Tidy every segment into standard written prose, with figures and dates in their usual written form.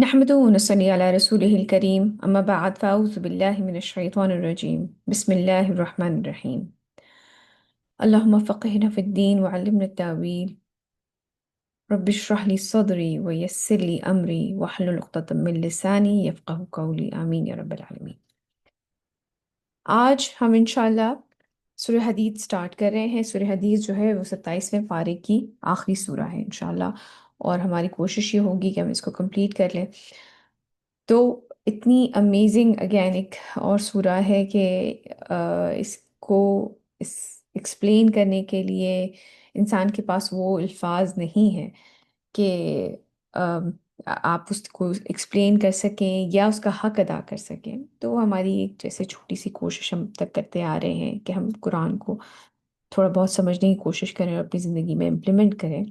نحمده ونصلي على رسوله الكريم أما بعد فأعوذ بالله من الشيطان الرجيم بسم الله الرحمن الرحيم اللهم فقهنا في الدين وعلمنا التأويل رب اشرح لي صدري ويسر لي أمري واحلل عقدة من لساني يفقه قولي آمين يا رب العالمين۔ آج ہم انشاءاللہ سورہ حدید سٹارٹ کر رہے ہیں۔ سورہ حدید جو ہے وہ 27ویں پارے کی آخری سورہ ہے انشاءاللہ، اور ہماری کوشش یہ ہوگی کہ ہم اس کو کمپلیٹ کر لیں۔ تو اتنی امیزنگ اگین ایک اور سورہ ہے کہ اس کو اس ایکسپلین کرنے کے لیے انسان کے پاس وہ الفاظ نہیں ہیں کہ آم، آپ اس کو ایکسپلین کر سکیں یا اس کا حق ادا کر سکیں۔ تو ہماری ایک جیسے چھوٹی سی کوشش ہم تک کرتے آ رہے ہیں کہ ہم قرآن کو تھوڑا بہت سمجھنے کی کوشش کریں اور اپنی زندگی میں امپلیمنٹ کریں۔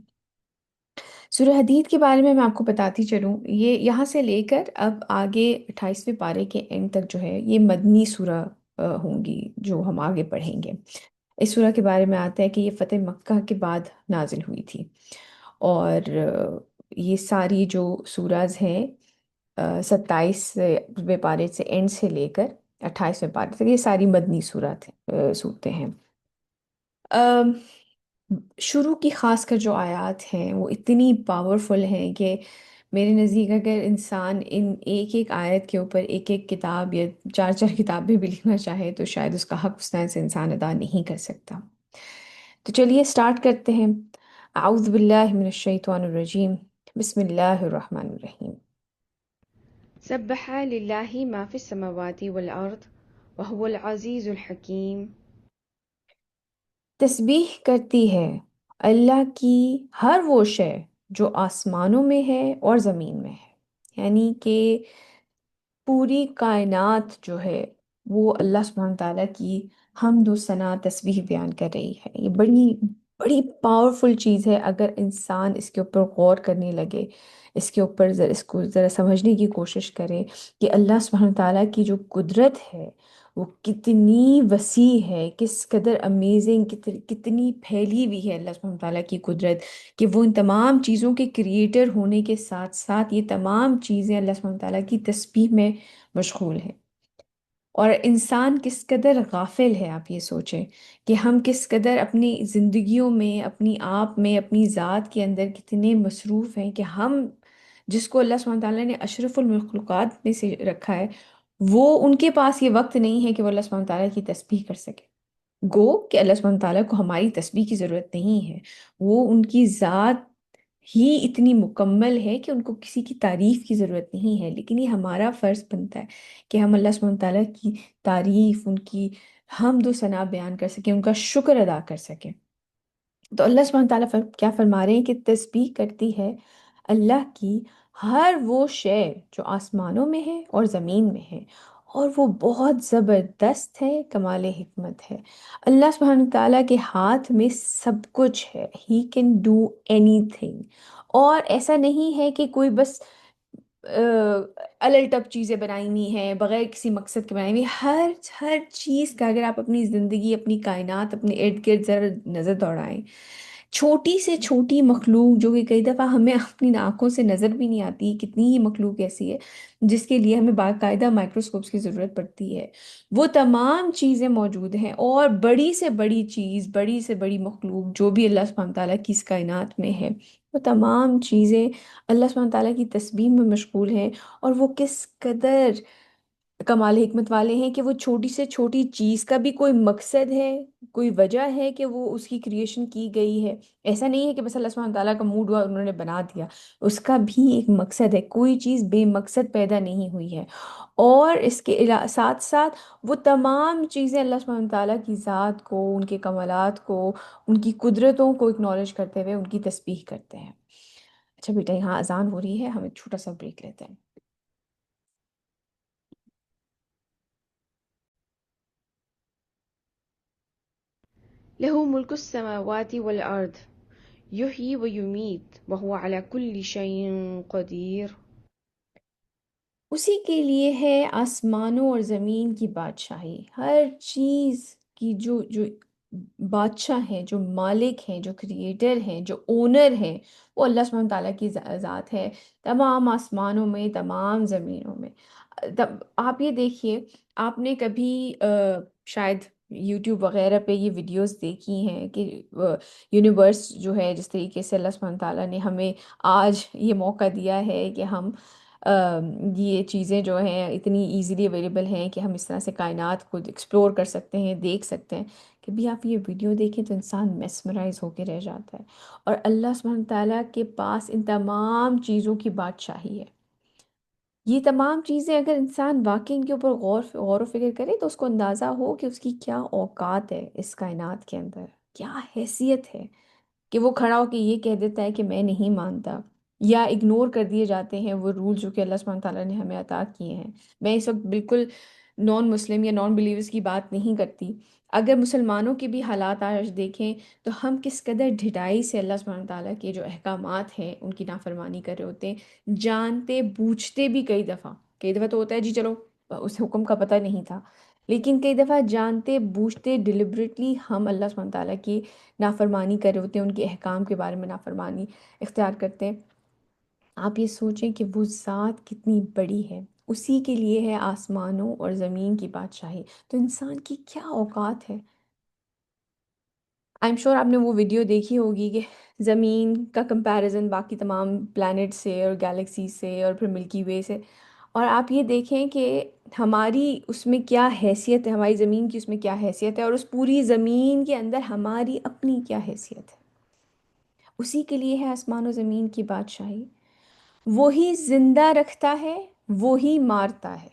سورہ حدید کے بارے میں آپ کو بتاتی چلوں، یہ یہاں سے لے کر اب آگے 28ویں پارے کے اینڈ تک جو ہے یہ مدنی سورہ ہوں گی جو ہم آگے پڑھیں گے۔ اس سورہ کے بارے میں آتا ہے کہ یہ فتح مکہ کے بعد نازل ہوئی تھی، اور یہ ساری جو سوراز ہیں 27ویں پارے سے اینڈ سے لے کر 28ویں پارے تک، یہ ساری مدنی صورتیں ہیں۔ ام، شروع کی خاص کر جو آیات ہیں وہ اتنی پاورفل ہیں کہ میرے نزدیک اگر انسان ان ایک ایک آیت کے اوپر ایک ایک کتاب یا چار چار کتابیں بھی لکھنا چاہے تو شاید اس کا حق اس طرح سے انسان ادا نہیں کر سکتا۔ تو چلیے سٹارٹ کرتے ہیں۔ اعوذ باللہ من الشیطان الرجیم، بسم اللہ الرحمن الرحیم۔ سبح للہ ما فی السماوات والارض وهو العزیز الحکیم۔ تسبیح کرتی ہے اللہ کی ہر وہ شے جو آسمانوں میں ہے اور زمین میں ہے، یعنی کہ پوری کائنات جو ہے وہ اللہ سبحانہ تعالیٰ کی حمد و ثنا تسبیح بیان کر رہی ہے۔ یہ بڑی بڑی پاورفل چیز ہے اگر انسان اس کے اوپر غور کرنے لگے، اس کے اوپر اس کو ذرا سمجھنے کی کوشش کرے کہ اللہ سبحانہ تعالیٰ کی جو قدرت ہے وہ کتنی وسیع ہے، کس قدر امیزنگ، کتنی پھیلی ہوئی ہے اللہ سبحانہ تعالیٰ کی قدرت، کہ وہ ان تمام چیزوں کے کریٹر ہونے کے ساتھ ساتھ یہ تمام چیزیں اللہ سبحانہ تعالیٰ کی تسبیح میں مشغول ہیں۔ اور انسان کس قدر غافل ہے، آپ یہ سوچیں کہ ہم کس قدر اپنی زندگیوں میں، اپنی آپ میں، اپنی ذات کے اندر کتنے مصروف ہیں کہ ہم جس کو اللہ سبحانہ تعالیٰ نے اشرف المخلوقات میں سے رکھا ہے، وہ ان کے پاس یہ وقت نہیں ہے کہ وہ اللہ سبحانہ تعالیٰ کی تسبیح کر سکے۔ گو کہ اللہ سبحانہ تعالیٰ کو ہماری تسبیح کی ضرورت نہیں ہے، وہ ان کی ذات ہی اتنی مکمل ہے کہ ان کو کسی کی تعریف کی ضرورت نہیں ہے، لیکن یہ ہمارا فرض بنتا ہے کہ ہم اللہ سبحانہ تعالیٰ کی تعریف، ان کی حمد و ثنا بیان کر سکیں، ان کا شکر ادا کر سکیں۔ تو اللہ سبحانہ تعالیٰ کیا فرما رہے ہیں کہ تسبیح کرتی ہے اللہ کی ہر وہ شے جو آسمانوں میں ہے اور زمین میں ہے، اور وہ بہت زبردست ہے، کمال حکمت ہے۔ اللہ سبحانہ تعالیٰ کے ہاتھ میں سب کچھ ہے، he can do any thing. اور ایسا نہیں ہے کہ کوئی بس الٹپ چیزیں بنائی ہوئی ہیں بغیر کسی مقصد کے بنائی ہوئی، ہر چیز کا اگر آپ اپنی زندگی، اپنی کائنات، اپنے ارد گرد ذرا نظر دوڑائیں، چھوٹی سے چھوٹی مخلوق جو کہ کئی دفعہ ہمیں اپنی آنکھوں سے نظر بھی نہیں آتی، کتنی ہی مخلوق ایسی ہے جس کے لیے ہمیں باقاعدہ مائکروسکوپس کی ضرورت پڑتی ہے، وہ تمام چیزیں موجود ہیں۔ اور بڑی سے بڑی چیز، بڑی سے بڑی مخلوق جو بھی اللہ سبحانہ تعالیٰ کی اس کائنات میں ہے، وہ تمام چیزیں اللہ سبحانہ تعالیٰ کی تسبیح میں مشغول ہیں۔ اور وہ کس قدر کمال حکمت والے ہیں کہ وہ چھوٹی سے چھوٹی چیز کا بھی کوئی مقصد ہے، کوئی وجہ ہے کہ وہ اس کی کریشن کی گئی ہے۔ ایسا نہیں ہے کہ بس اللہ سبحانہ تعالیٰ کا موڈ ہوا انہوں نے بنا دیا، اس کا بھی ایک مقصد ہے، کوئی چیز بے مقصد پیدا نہیں ہوئی ہے۔ اور اس کے ساتھ ساتھ وہ تمام چیزیں اللہ سبحانہ تعالیٰ کی ذات کو، ان کے کمالات کو، ان کی قدرتوں کو اکنالج کرتے ہوئے ان کی تسبیح کرتے ہیں۔ اچھا بیٹا، یہاں اذان ہو رہی ہے، ہم ایک چھوٹا سا بریک لیتے ہیں۔ لہ ملک السماوات والارض یحیی و یمیت وہو علی کل شیء قدیر۔ اسی کے لیے ہے آسمانوں اور زمین کی بادشاہی، ہر چیز کی جو بادشاہ ہیں، جو مالک ہیں، جو کریٹر ہیں، جو اونر ہیں، وہ اللہ سبحانہ تعالیٰ کی ذات ہے، تمام آسمانوں میں، تمام زمینوں میں۔ آپ یہ دیکھیے، آپ نے کبھی شاید یوٹیوب وغیرہ پہ یہ ویڈیوز دیکھی ہیں کہ یونیورس جو ہے، جس طریقے سے اللہ سبحانہ تعالیٰ نے ہمیں آج یہ موقع دیا ہے کہ ہم یہ چیزیں جو ہیں اتنی ایزیلی اویلیبل ہیں کہ ہم اس طرح سے کائنات کو ایکسپلور کر سکتے ہیں، دیکھ سکتے ہیں، کہ بھی آپ یہ ویڈیو دیکھیں تو انسان میسمرائز ہو کے رہ جاتا ہے۔ اور اللہ سبحانہ تعالیٰ کے پاس ان تمام چیزوں کی بادشاہی ہے۔ یہ تمام چیزیں اگر انسان واقعی ان کے اوپر غور و فکر کرے تو اس کو اندازہ ہو کہ اس کی کیا اوقات ہے اس کائنات کے اندر، کیا حیثیت ہے، کہ وہ کھڑا ہو کے یہ کہہ دیتا ہے کہ میں نہیں مانتا، یا اگنور کر دیے جاتے ہیں وہ رول جو کہ اللہ سبحانہ تعالیٰ نے ہمیں عطا کیے ہیں۔ میں اس وقت بالکل نان مسلم یا نان بلیورز کی بات نہیں کرتی۔ اگر مسلمانوں کے بھی حالات آج دیکھیں تو ہم کس قدر ڈھٹائی سے اللہ سبحانہ تعالیٰ کے جو احکامات ہیں ان کی نافرمانی کر رہے ہوتے ہیں، جانتے بوجھتے بھی۔ کئی دفعہ تو ہوتا ہے جی چلو اس حکم کا پتہ نہیں تھا، لیکن کئی دفعہ جانتے بوجھتے ڈیلیبریٹلی ہم اللہ سبحانہ تعالیٰ کی نافرمانی کر رہے ہوتے ہیں، ان کے احکام کے بارے میں نافرمانی اختیار کرتے ہیں۔ آپ یہ سوچیں کہ وہ ذات کتنی بڑی ہے، اسی کے لیے ہے آسمانوں اور زمین کی بادشاہی، تو انسان کی کیا اوقات ہے۔ آئی ایم شور آپ نے وہ ویڈیو دیکھی ہوگی کہ زمین کا کمپیریزن باقی تمام پلانٹ سے اور گیلیکسی سے اور پھر ملکی وے سے، اور آپ یہ دیکھیں کہ ہماری اس میں کیا حیثیت ہے، ہماری زمین کی اس میں کیا حیثیت ہے، اور اس پوری زمین کے اندر ہماری اپنی کیا حیثیت ہے۔ اسی کے لیے ہے آسمان و زمین کی بادشاہی۔ وہی زندہ رکھتا ہے، وہی مارتا ہے۔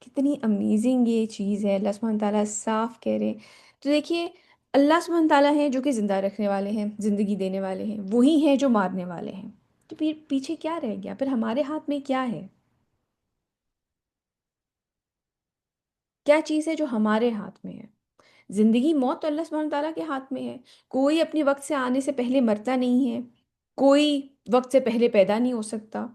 کتنی امیزنگ یہ چیز ہے، اللہ سبحانہ تعالیٰ صاف کہہ رہے ہیں۔ تو دیکھیے، اللہ سبحانہ تعالیٰ ہیں جو کہ زندہ رکھنے والے ہیں، زندگی دینے والے ہیں، وہی ہیں جو مارنے والے ہیں۔ تو پھر پیچھے کیا رہ گیا؟ پھر ہمارے ہاتھ میں کیا ہے؟ کیا چیز ہے جو ہمارے ہاتھ میں ہے؟ زندگی موت تو اللہ سبحانہ تعالیٰ کے ہاتھ میں ہے۔ کوئی اپنے وقت سے آنے سے پہلے مرتا نہیں ہے، کوئی وقت سے پہلے پیدا نہیں ہو سکتا۔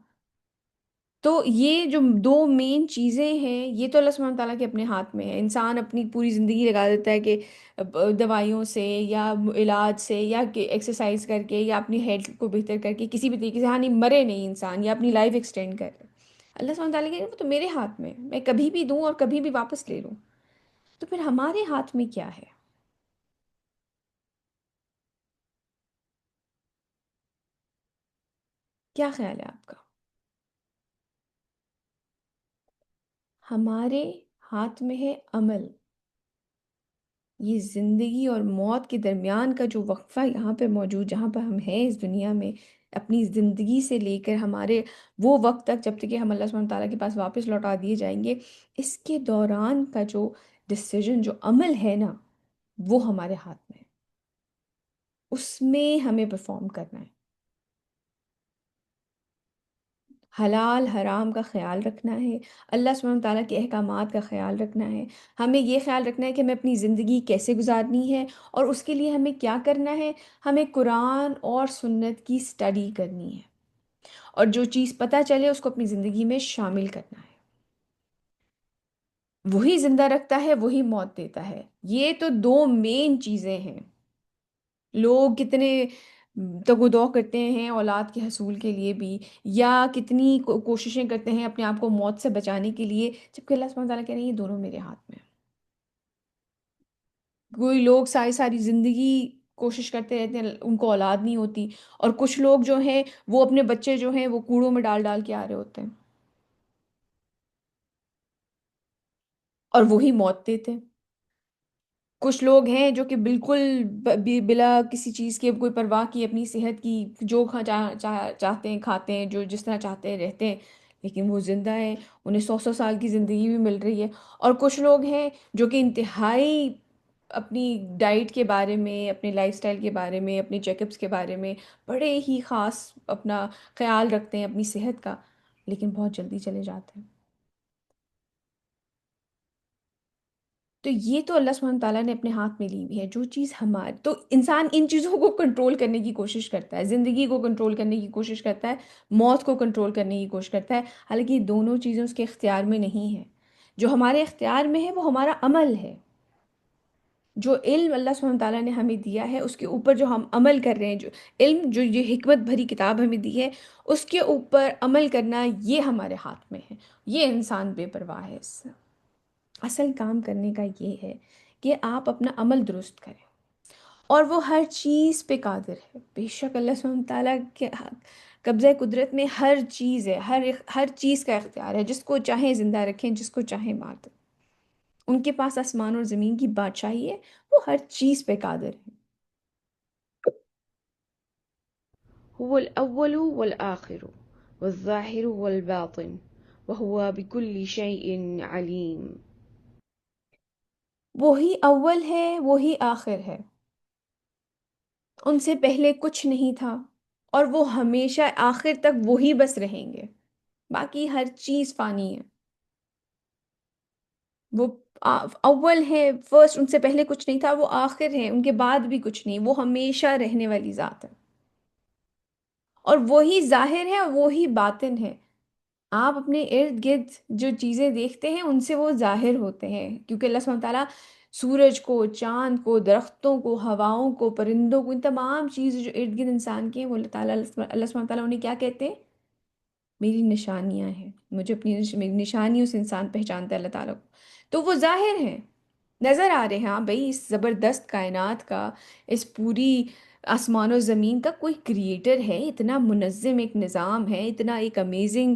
تو یہ جو دو مین چیزیں ہیں یہ تو اللہ سبحانہ تعالیٰ کے اپنے ہاتھ میں ہے۔ انسان اپنی پوری زندگی لگا دیتا ہے کہ دوائیوں سے یا علاج سے یا کہ ایکسرسائز کر کے یا اپنی ہیلتھ کو بہتر کر کے کسی بھی طریقے سے، ہاں نہیں مرے نہیں انسان، یا اپنی لائف ایکسٹینڈ کر رہے۔ اللہ سبحانہ تعالیٰ کہ وہ تو میرے ہاتھ میں ہے، میں کبھی بھی دوں اور کبھی بھی واپس لے لوں۔ تو پھر ہمارے ہاتھ میں کیا ہے؟ کیا خیال ہے آپ کا؟ ہمارے ہاتھ میں ہے عمل۔ یہ زندگی اور موت کے درمیان کا جو وقفہ یہاں پہ موجود، جہاں پہ ہم ہیں اس دنیا میں، اپنی زندگی سے لے کر ہمارے وہ وقت تک جب تک کہ ہم اللہ سبحانہ تعالیٰ کے پاس واپس لوٹا دیے جائیں گے، اس کے دوران کا جو ڈسیزن، جو عمل ہے نا، وہ ہمارے ہاتھ میں ہے۔ اس میں ہمیں پرفارم کرنا ہے، حلال حرام کا خیال رکھنا ہے، اللہ سبحانہ تعالیٰ کے احکامات کا خیال رکھنا ہے۔ ہمیں یہ خیال رکھنا ہے کہ ہمیں اپنی زندگی کیسے گزارنی ہے، اور اس کے لیے ہمیں کیا کرنا ہے۔ ہمیں قرآن اور سنت کی اسٹڈی کرنی ہے، اور جو چیز پتہ چلے اس کو اپنی زندگی میں شامل کرنا ہے۔ وہی زندہ رکھتا ہے، وہی موت دیتا ہے، یہ تو دو مین چیزیں ہیں۔ لوگ کتنے تگ و دو کرتے ہیں اولاد کے حصول کے لیے بھی، یا کتنی کوششیں کرتے ہیں اپنے آپ کو موت سے بچانے کے لیے، جبکہ اللہ سبحانہ تعالیٰ کہہ رہے ہیں یہ دونوں میرے ہاتھ میں ہیں۔ کوئی لوگ ساری ساری زندگی کوشش کرتے رہتے ہیں، ان کو اولاد نہیں ہوتی، اور کچھ لوگ جو ہیں وہ اپنے بچے جو ہیں وہ کوڑوں میں ڈال ڈال کے آ رہے ہوتے ہیں، اور وہی موت دیتے ہیں۔ کچھ لوگ ہیں جو کہ بالکل بلا کسی چیز کے کوئی پرواہ کی اپنی صحت کی جو چاہتے ہیں کھاتے ہیں، جو جس طرح چاہتے ہیں رہتے ہیں، لیکن وہ زندہ ہیں، انہیں 100 100 سال کی زندگی بھی مل رہی ہے۔ اور کچھ لوگ ہیں جو کہ انتہائی اپنی ڈائٹ کے بارے میں، اپنے لائف سٹائل کے بارے میں، اپنے چیک اپس کے بارے میں بڑے ہی خاص اپنا خیال رکھتے ہیں اپنی صحت کا، لیکن بہت جلدی چلے جاتے ہیں۔ تو یہ تو اللہ سبحانہ تعالیٰ نے اپنے ہاتھ میں لی ہوئی ہے جو چیز ہمارے، تو انسان ان چیزوں کو کنٹرول کرنے کی کوشش کرتا ہے، زندگی کو کنٹرول کرنے کی کوشش کرتا ہے، موت کو کنٹرول کرنے کی کوشش کرتا ہے، حالانکہ یہ دونوں چیزیں اس کے اختیار میں نہیں ہیں۔ جو ہمارے اختیار میں ہے وہ ہمارا عمل ہے۔ جو علم اللہ سبحانہ تعالیٰ نے ہمیں دیا ہے اس کے اوپر جو ہم عمل کر رہے ہیں، جو علم، جو یہ حکمت بھری کتاب ہمیں دی ہے، اس کے اوپر عمل کرنا یہ ہمارے ہاتھ میں ہے۔ یہ انسان بے پرواہ ہے اس سے۔ اصل کام کرنے کا یہ ہے کہ آپ اپنا عمل درست کریں، اور وہ ہر چیز پہ قادر ہے۔ بے شک اللہ سبحانہ تعالیٰ کے قبضہ قدرت میں ہر چیز ہے، ہر چیز کا اختیار ہے، جس کو چاہیں زندہ رکھیں، جس کو چاہیں مار دیں۔ ان کے پاس آسمان اور زمین کی بادشاہی ہے، وہ ہر چیز پہ قادر ہے۔ هو الأول والآخر والظاهر والباطن وهو بكل شيء عليم. وہی اول ہے، وہی آخر ہے، ان سے پہلے کچھ نہیں تھا، اور وہ ہمیشہ آخر تک وہی بس رہیں گے۔ باقی ہر چیز فانی ہے۔ وہ اول ہے، فرسٹ، ان سے پہلے کچھ نہیں تھا، وہ آخر ہے، ان کے بعد بھی کچھ نہیں، وہ ہمیشہ رہنے والی ذات ہے، اور وہی ظاہر ہے اور وہی باطن ہے۔ آپ اپنے ارد گرد جو چیزیں دیکھتے ہیں ان سے وہ ظاہر ہوتے ہیں، کیونکہ اللہ سبحانہ تعالیٰ سورج کو، چاند کو، درختوں کو، ہواؤں کو، پرندوں کو، ان تمام چیزیں جو ارد گرد انسان کی ہیں، وہ اللہ سبحانہ تعالیٰ انہیں کیا کہتے ہیں؟ میری نشانیاں ہیں۔ مجھے اپنی میری نشانیوں سے انسان پہچانتا ہے اللہ تعالیٰ کو، تو وہ ظاہر ہیں، نظر آ رہے ہیں۔ ہاں بھائی، اس زبردست کائنات کا، اس پوری آسمان و زمین کا کوئی کریٹر ہے، اتنا منظم ایک نظام ہے، اتنا ایک امیزنگ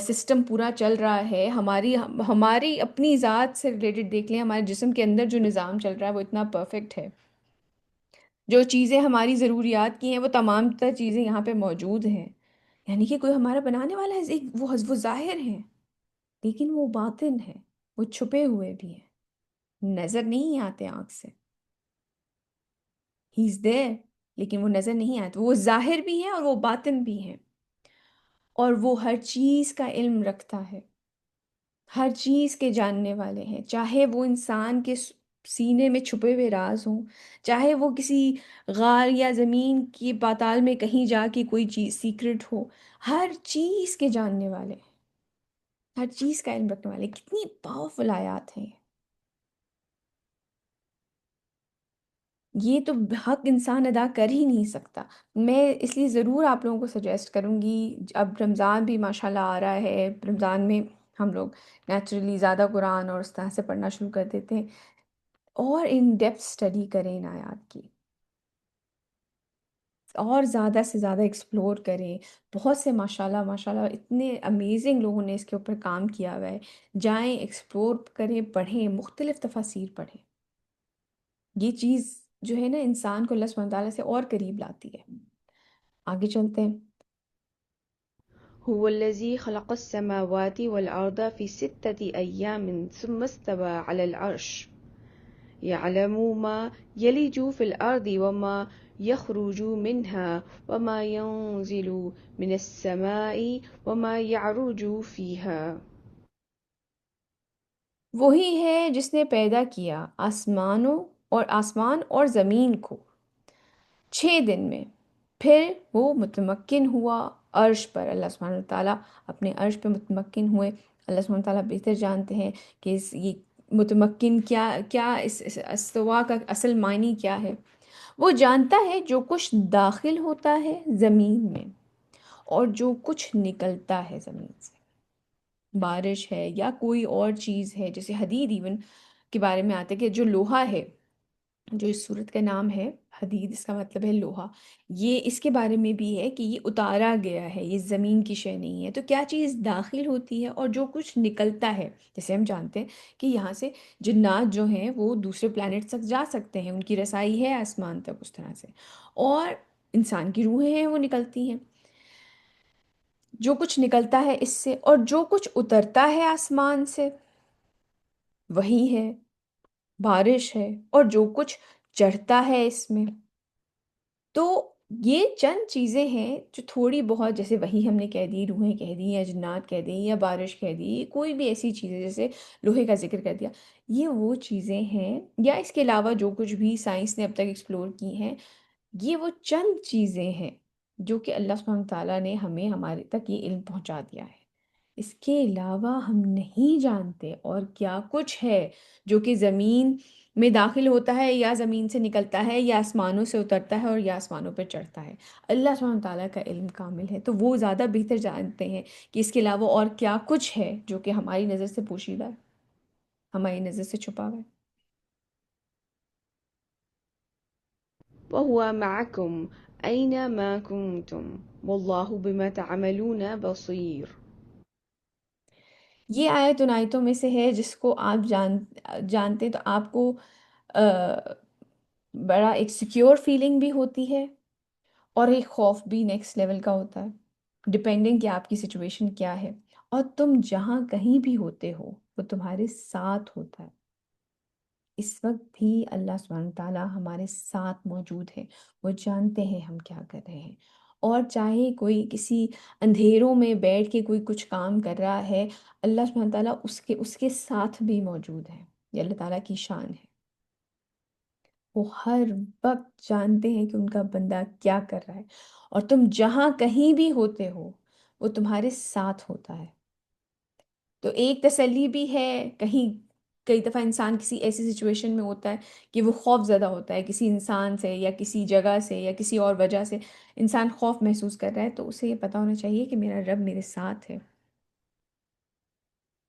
سسٹم پورا چل رہا ہے۔ ہماری اپنی ذات سے ریلیٹڈ دیکھ لیں، ہمارے جسم کے اندر جو نظام چل رہا ہے وہ اتنا پرفیکٹ ہے۔ جو چیزیں ہماری ضروریات کی ہیں وہ تمام تر چیزیں یہاں پہ موجود ہیں، یعنی کہ کوئی ہمارا بنانے والا ہے، وہ ظاہر ہیں، لیکن وہ باطن ہے، وہ چھپے ہوئے بھی ہیں، نظر نہیں آتے آنکھ سے۔ ہی از دیر، لیکن وہ نظر نہیں آتے، وہ ظاہر بھی ہیں اور وہ باطن بھی ہیں، اور وہ ہر چیز کا علم رکھتا ہے، ہر چیز کے جاننے والے ہیں، چاہے وہ انسان کے سینے میں چھپے ہوئے راز ہوں، چاہے وہ کسی غار یا زمین کی پاتال میں کہیں جا کے کوئی چیز سیکرٹ ہو، ہر چیز کے جاننے والے ہیں، ہر چیز کا علم رکھنے والے۔ کتنی پاورفل آیات ہیں یہ تو حق انسان ادا کر ہی نہیں سکتا۔ میں اس لیے ضرور آپ لوگوں کو سجیسٹ کروں گی، اب رمضان بھی ماشاءاللہ آ رہا ہے، رمضان میں ہم لوگ نیچرلی زیادہ قرآن اور اس طرح سے پڑھنا شروع کر دیتے ہیں، اور ان ڈیپتھ اسٹڈی کریں ان آیات کی، اور زیادہ سے زیادہ ایکسپلور کریں۔ بہت سے ماشاءاللہ ماشاءاللہ اتنے امیزنگ لوگوں نے اس کے اوپر کام کیا ہوا ہے، جائیں ایکسپلور کریں، پڑھیں، مختلف تفاسیر پڑھیں۔ یہ چیز جو ہے نا انسان کو اللہ سبحانہ تعالیٰ سے اور قریب لاتی ہے۔ آگے چلتے ہیں۔ هو الذي خلق السماوات والأرض في 6 أيام ثم استوى على العرش يعلم ما يلج في الأرض وما يخرج منها وما ينزل من السماء وما يعرج فيها. وہی ہے جس نے پیدا کیا آسمان اور زمین کو 6 دن میں، پھر وہ متمکن ہوا عرش پر۔ اللہ سبحانہ تعالیٰ اپنے عرش پہ متمکن ہوئے۔ اللہ سبحانہ تعالیٰ بہتر جانتے ہیں کہ یہ متمکن کیا اس استوا کا اصل معنی کیا ہے۔ وہ جانتا ہے جو کچھ داخل ہوتا ہے زمین میں اور جو کچھ نکلتا ہے زمین سے، بارش ہے یا کوئی اور چیز ہے، جیسے حدید ایون کے بارے میں آتا ہے کہ جو لوہا ہے، جو اس صورت کا نام ہے حدید، اس کا مطلب ہے لوہا، یہ اس کے بارے میں بھی ہے کہ یہ اتارا گیا ہے، یہ زمین کی شے نہیں ہے۔ تو کیا چیز داخل ہوتی ہے اور جو کچھ نکلتا ہے، جیسے ہم جانتے ہیں کہ یہاں سے جنات جو ہیں وہ دوسرے پلانٹ تک جا سکتے ہیں، ان کی رسائی ہے آسمان تک اس طرح سے، اور انسان کی روحیں ہیں وہ نکلتی ہیں۔ جو کچھ نکلتا ہے اس سے اور جو کچھ اترتا ہے آسمان سے وہی ہے، بارش ہے، اور جو کچھ چڑھتا ہے اس میں۔ تو یہ چند چیزیں ہیں جو تھوڑی بہت، جیسے وہی ہم نے کہہ دی، روحیں کہہ دی، یا جنات کہہ دی، یا بارش کہہ دی، کوئی بھی ایسی چیزیں جیسے لوہے کا ذکر کر دیا، یہ وہ چیزیں ہیں، یا اس کے علاوہ جو کچھ بھی سائنس نے اب تک ایکسپلور کی ہیں، یہ وہ چند چیزیں ہیں جو کہ اللہ سبحانہ تعالیٰ نے ہمیں ہمارے تک یہ علم پہنچا دیا ہے۔ اس کے علاوہ ہم نہیں جانتے اور کیا کچھ ہے جو کہ زمین میں داخل ہوتا ہے، یا زمین سے نکلتا ہے، یا آسمانوں سے اترتا ہے، اور یا آسمانوں پہ چڑھتا ہے۔ اللہ سبحانہ تعالیٰ کا علم کامل ہے، تو وہ زیادہ بہتر جانتے ہیں کہ اس کے علاوہ اور کیا کچھ ہے جو کہ ہماری نظر سے پوشیدہ ہے، ہماری نظر سے چھپا ہوا ہے۔ وهو معكم أينما كنتم والله بما تعملون بصير۔ یہ آیت ان آیتوں میں سے ہے جس کو آپ جانتے ہیں تو آپ کو آ، بڑا ایک سیکیور فیلنگ بھی ہوتی ہے، اور ایک خوف بھی نیکسٹ لیول کا ہوتا ہے، ڈپینڈنگ کہ آپ کی سچویشن کیا ہے۔ اور تم جہاں کہیں بھی ہوتے ہو وہ تمہارے ساتھ ہوتا ہے۔ اس وقت بھی اللہ سبحانہ تعالیٰ ہمارے ساتھ موجود ہے، وہ جانتے ہیں ہم کیا کر رہے ہیں، اور چاہے کوئی کسی اندھیروں میں بیٹھ کے کوئی کچھ کام کر رہا ہے، اللہ سبحانہ تعالیٰ اس کے ساتھ بھی موجود ہے۔ یہ اللہ تعالیٰ کی شان ہے، وہ ہر وقت جانتے ہیں کہ ان کا بندہ کیا کر رہا ہے، اور تم جہاں کہیں بھی ہوتے ہو وہ تمہارے ساتھ ہوتا ہے۔ تو ایک تسلی بھی ہے، کہیں کئی دفعہ انسان کسی ایسی سچویشن میں ہوتا ہے کہ وہ خوف زدہ ہوتا ہے، کسی انسان سے یا کسی جگہ سے یا کسی اور وجہ سے انسان خوف محسوس کر رہا ہے، تو اسے یہ پتہ ہونا چاہیے کہ میرا رب میرے ساتھ ہے۔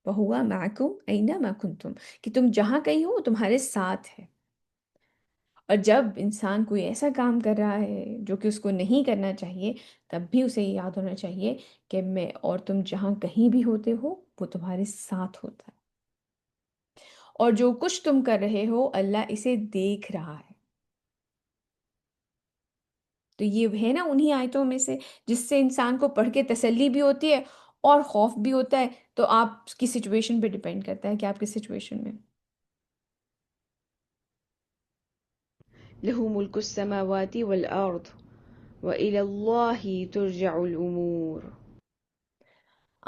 وَهُوَ مَعَكُمْ أَيْنَمَا كُنْتُمْ، کہ تم جہاں کہیں ہو وہ تمہارے ساتھ ہے۔ اور جب انسان کوئی ایسا کام کر رہا ہے جو کہ اس کو نہیں کرنا چاہیے، تب بھی اسے یہ یاد ہونا چاہیے کہ میں اور تم جہاں کہیں بھی ہوتے ہو وہ تمہارے ساتھ ہوتا ہے، اور جو کچھ تم کر رہے ہو اللہ اسے دیکھ رہا ہے۔ تو یہ ہے نا انہی آیتوں میں سے جس سے انسان کو پڑھ کے تسلی بھی ہوتی ہے اور خوف بھی ہوتا ہے، تو آپ کی سچویشن پہ ڈیپینڈ کرتا ہے کہ آپ کس سچویشن میں۔ له ملك السماوات والأرض وإلى الله ترجع الأمور۔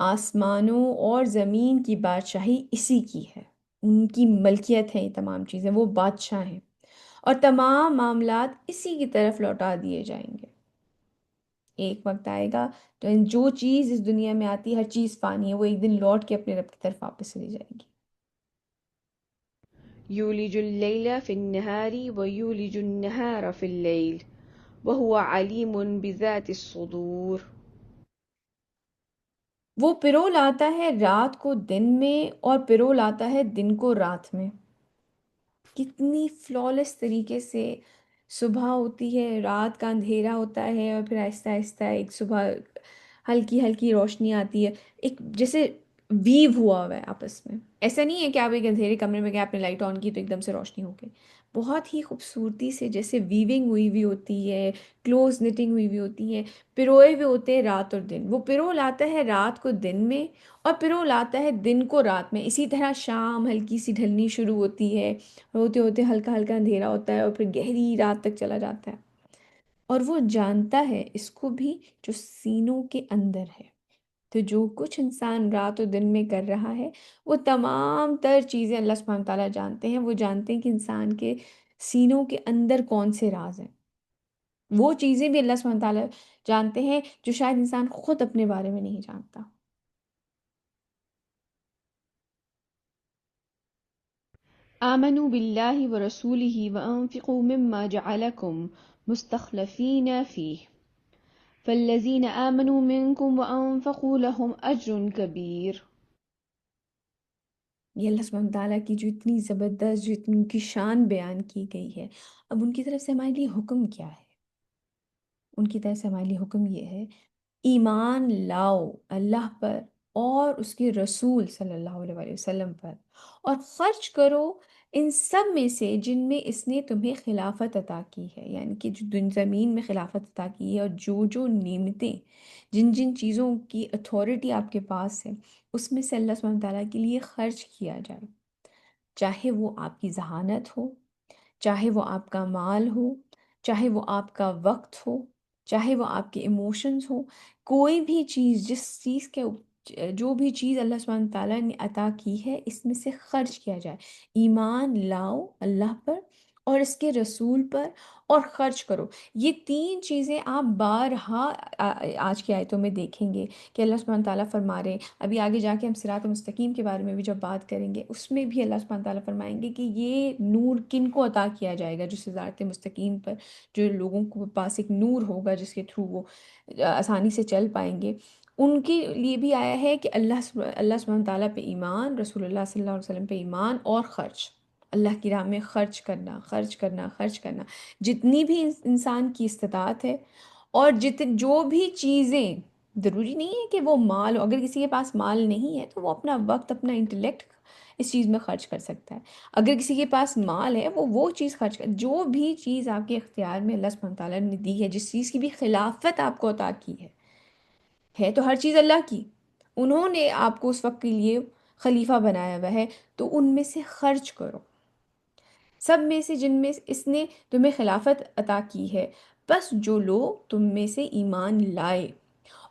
آسمانوں اور زمین کی بادشاہی اسی کی ہے، ان کی ملکیت ہے، یہ تمام چیزیں، وہ بادشاہ ہیں، اور تمام معاملات اسی کی طرف لوٹا دیے جائیں گے۔ ایک وقت آئے گا تو جو چیز اس دنیا میں آتی ہے، ہر چیز فانی ہے، وہ ایک دن لوٹ کے اپنے رب کی طرف واپس چلی جائے گی۔ يولج الليل في النهار ويولج النهار في الليل وهو عليم بذات الصدور۔ وہ پرو لاتا ہے رات کو دن میں، اور پرو لاتا ہے دن کو رات میں۔ کتنی فلالس طریقے سے صبح ہوتی ہے، رات کا اندھیرا ہوتا ہے، اور پھر آہستہ آہستہ ایک صبح ہلکی ہلکی روشنی آتی ہے، ایک جیسے ویو ہوا ہوا ہے آپس میں۔ ایسا نہیں ہے کہ آپ ایک اندھیرے کمرے میں گئے، آپ نے لائٹ آن کی تو ایک دم سے روشنی ہو گئی، بہت ہی خوبصورتی سے جیسے ویونگ ہوئی ہوئی ہوتی ہے، کلوز نٹنگ ہوئی ہوئی ہوتی ہے، پروئے ہوئے ہوتے ہیں رات اور دن۔ وہ پرو لاتا ہے رات کو دن میں، اور پرو لاتا ہے دن کو رات میں۔ اسی طرح شام ہلکی سی ڈھلنی شروع ہوتی ہے، ہوتے ہوتے ہلکا ہلکا اندھیرا ہوتا ہے، اور پھر گہری رات تک چلا جاتا ہے۔ اور وہ جانتا ہے اس کو بھی جو سینوں کے اندر ہے۔ تو جو کچھ انسان رات و دن میں کر رہا ہے، وہ تمام تر چیزیں اللہ سبحانہ تعالیٰ جانتے ہیں۔ وہ جانتے ہیں کہ انسان کے سینوں کے اندر کون سے راز ہیں، وہ چیزیں بھی اللہ سبحانہ تعالیٰ جانتے ہیں جو شاید انسان خود اپنے بارے میں نہیں جانتا۔ آمنوا بالله ورسوله وأنفقوا مما جعلكم مستخلفين فيه فالذين آمنوا منكم وأنفقوا لهم أجر كبير۔ یہ اللہ سبحانہ تعالیٰ کی جو اتنی زبردست، جو اتنی ان کی شان بیان کی گئی ہے، اب ان کی طرف سے ہمارے لیے حکم کیا ہے؟ ان کی طرف سے ہمارے لیے حکم یہ ہے، ایمان لاؤ اللہ پر اور اس کے رسول صلی اللہ علیہ وآلہ وسلم پر، اور خرچ کرو ان سب میں سے جن میں اس نے تمہیں خلافت عطا کی ہے، یعنی کہ جو زمین میں خلافت عطا کی ہے، اور جو جو نعمتیں، جن جن چیزوں کی اتھارٹی آپ کے پاس ہے، اس میں سے اللہ سبحانہ تعالیٰ کے لیے خرچ کیا جائے، چاہے وہ آپ کی ذہانت ہو، چاہے وہ آپ کا مال ہو، چاہے وہ آپ کا وقت ہو، چاہے وہ آپ کے ایموشنز ہوں، کوئی بھی چیز، جس چیز کے جو بھی چیز اللہ سبحانہ تعالیٰ نے عطا کی ہے، اس میں سے خرچ کیا جائے۔ ایمان لاؤ اللہ پر اور اس کے رسول پر، اور خرچ کرو۔ یہ تین چیزیں آپ بارہا آج کی آیتوں میں دیکھیں گے کہ اللہ سبحانہ تعالیٰ فرما رہے ہیں۔ ابھی آگے جا کے ہم صراط مستقیم کے بارے میں بھی جب بات کریں گے، اس میں بھی اللہ سبحانہ تعالیٰ فرمائیں گے کہ یہ نور کن کو عطا کیا جائے گا، جو صراط مستقیم پر جو لوگوں کو پاس ایک نور ہوگا جس کے تھرو وہ آسانی سے چل پائیں گے، ان کے لیے بھی آیا ہے کہ اللہ سبحانہ تعالیٰ پہ ایمان، رسول اللہ صلی اللہ علیہ وسلم پہ ایمان، اور خرچ، اللہ کی راہ میں خرچ کرنا، خرچ کرنا، خرچ کرنا، جتنی بھی انسان کی استطاعت ہے، اور جو بھی چیزیں، ضروری نہیں ہے کہ وہ مال ہو، اگر کسی کے پاس مال نہیں ہے تو وہ اپنا وقت، اپنا انٹلیکٹ اس چیز میں خرچ کر سکتا ہے۔ اگر کسی کے پاس مال ہے وہ چیز خرچ کر، جو بھی چیز آپ کے اختیار میں اللہ سبحانہ تعالیٰ نے دی ہے، جس چیز کی بھی خلافت آپ کو عطا کی ہے تو ہر چیز اللہ کی، انہوں نے آپ کو اس وقت کے لیے خلیفہ بنایا ہوا ہے، تو ان میں سے خرچ کرو، سب میں سے جن میں اس نے تمہیں خلافت عطا کی ہے، بس جو لوگ تم میں سے ایمان لائے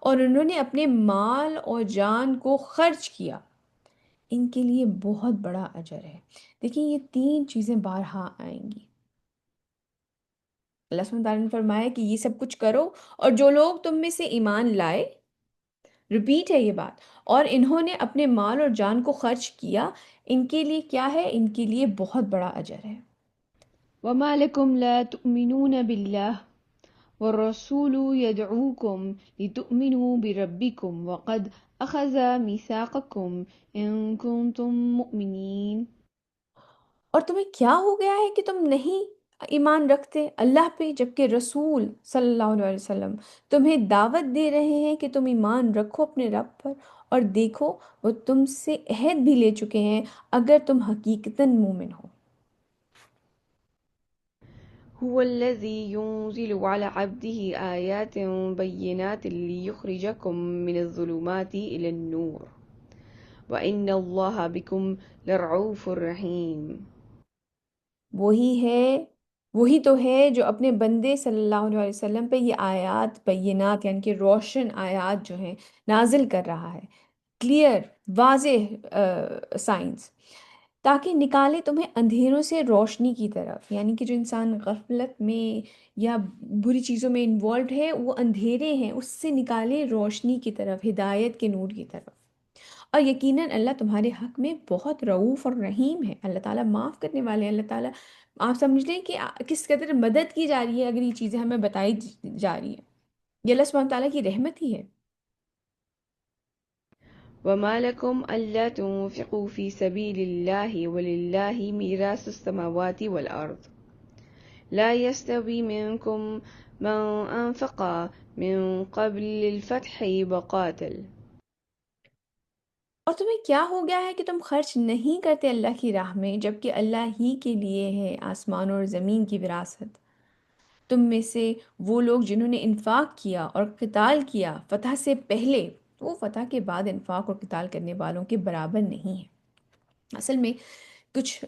اور انہوں نے اپنے مال اور جان کو خرچ کیا، ان کے لیے بہت بڑا اجر ہے۔ دیکھیں یہ تین چیزیں بارہا آئیں گی، اللہ سبحانہ تعالیٰ نے فرمایا کہ یہ سب کچھ کرو، اور جو لوگ تم میں سے ایمان لائے، ریپیٹ ہے یہ بات، اور انہوں نے اپنے مال اور جان کو خرچ کیا، ان کے لیے کیا ہے؟ ان کے لیے بہت بڑا اجر ہے۔ وما لكم لا تؤمنون بالله والرسول يدعوكم لتؤمنوا بربكم وقد أخذ ميثاقكم إن كنتم مؤمنين. اور تمہیں کیا ہو گیا ہے کہ تم نہیں ایمان رکھتے اللہ پہ، جبکہ رسول صلی اللہ علیہ وسلم تمہیں دعوت دے رہے ہیں کہ تم ایمان رکھو اپنے رب پر، اور دیکھو وہ تم سے عہد بھی لے چکے ہیں اگر تم حقیقتاً مومن ہو۔ هو الذي ينزل على عبده آيات بينات ليخرجكم من الظلمات إلى النور وإن الله بكم لرعوف رحيم. وہی ہے، وہی تو ہے جو اپنے بندے صلی اللہ علیہ وسلم پہ یہ آیات بینات، یعنی کہ روشن آیات جو ہیں نازل کر رہا ہے، کلیئر، واضح سائنس، تاکہ نکالے تمہیں اندھیروں سے روشنی کی طرف، یعنی کہ جو انسان غفلت میں یا بری چیزوں میں انوالوڈ ہے، وہ اندھیرے ہیں، اس سے نکالے روشنی کی طرف، ہدایت کے نور کی طرف۔ اور یقیناً اللہ تمہارے حق میں بہت رعوف اور رحیم ہے، اللہ تعالیٰ معاف کرنے والے ہیں۔ اللہ تعالیٰ، آپ سمجھ لیں کہ کس قدر مدد کی جا رہی ہے اگر یہ چیزیں ہمیں بتائی جا رہی ہیں، یہ اللہ سبحانہ تعالیٰ کی رحمت ہی ہے۔ وما لكم ألا تنفقوا في سبيل الله ولله ميراث السماوات والأرض لا يستوي منكم من أنفق من قبل الفتح وقاتل. اور تمہیں کیا ہو گیا ہے کہ تم خرچ نہیں کرتے اللہ کی راہ میں، جبکہ اللہ ہی کے لیے ہے آسمان اور زمین کی وراثت؟ تم میں سے وہ لوگ جنہوں نے انفاق کیا اور قتال کیا فتح سے پہلے، وہ فتح کے بعد انفاق اور قتال کرنے والوں کے برابر نہیں ہیں۔ اصل میں کچھ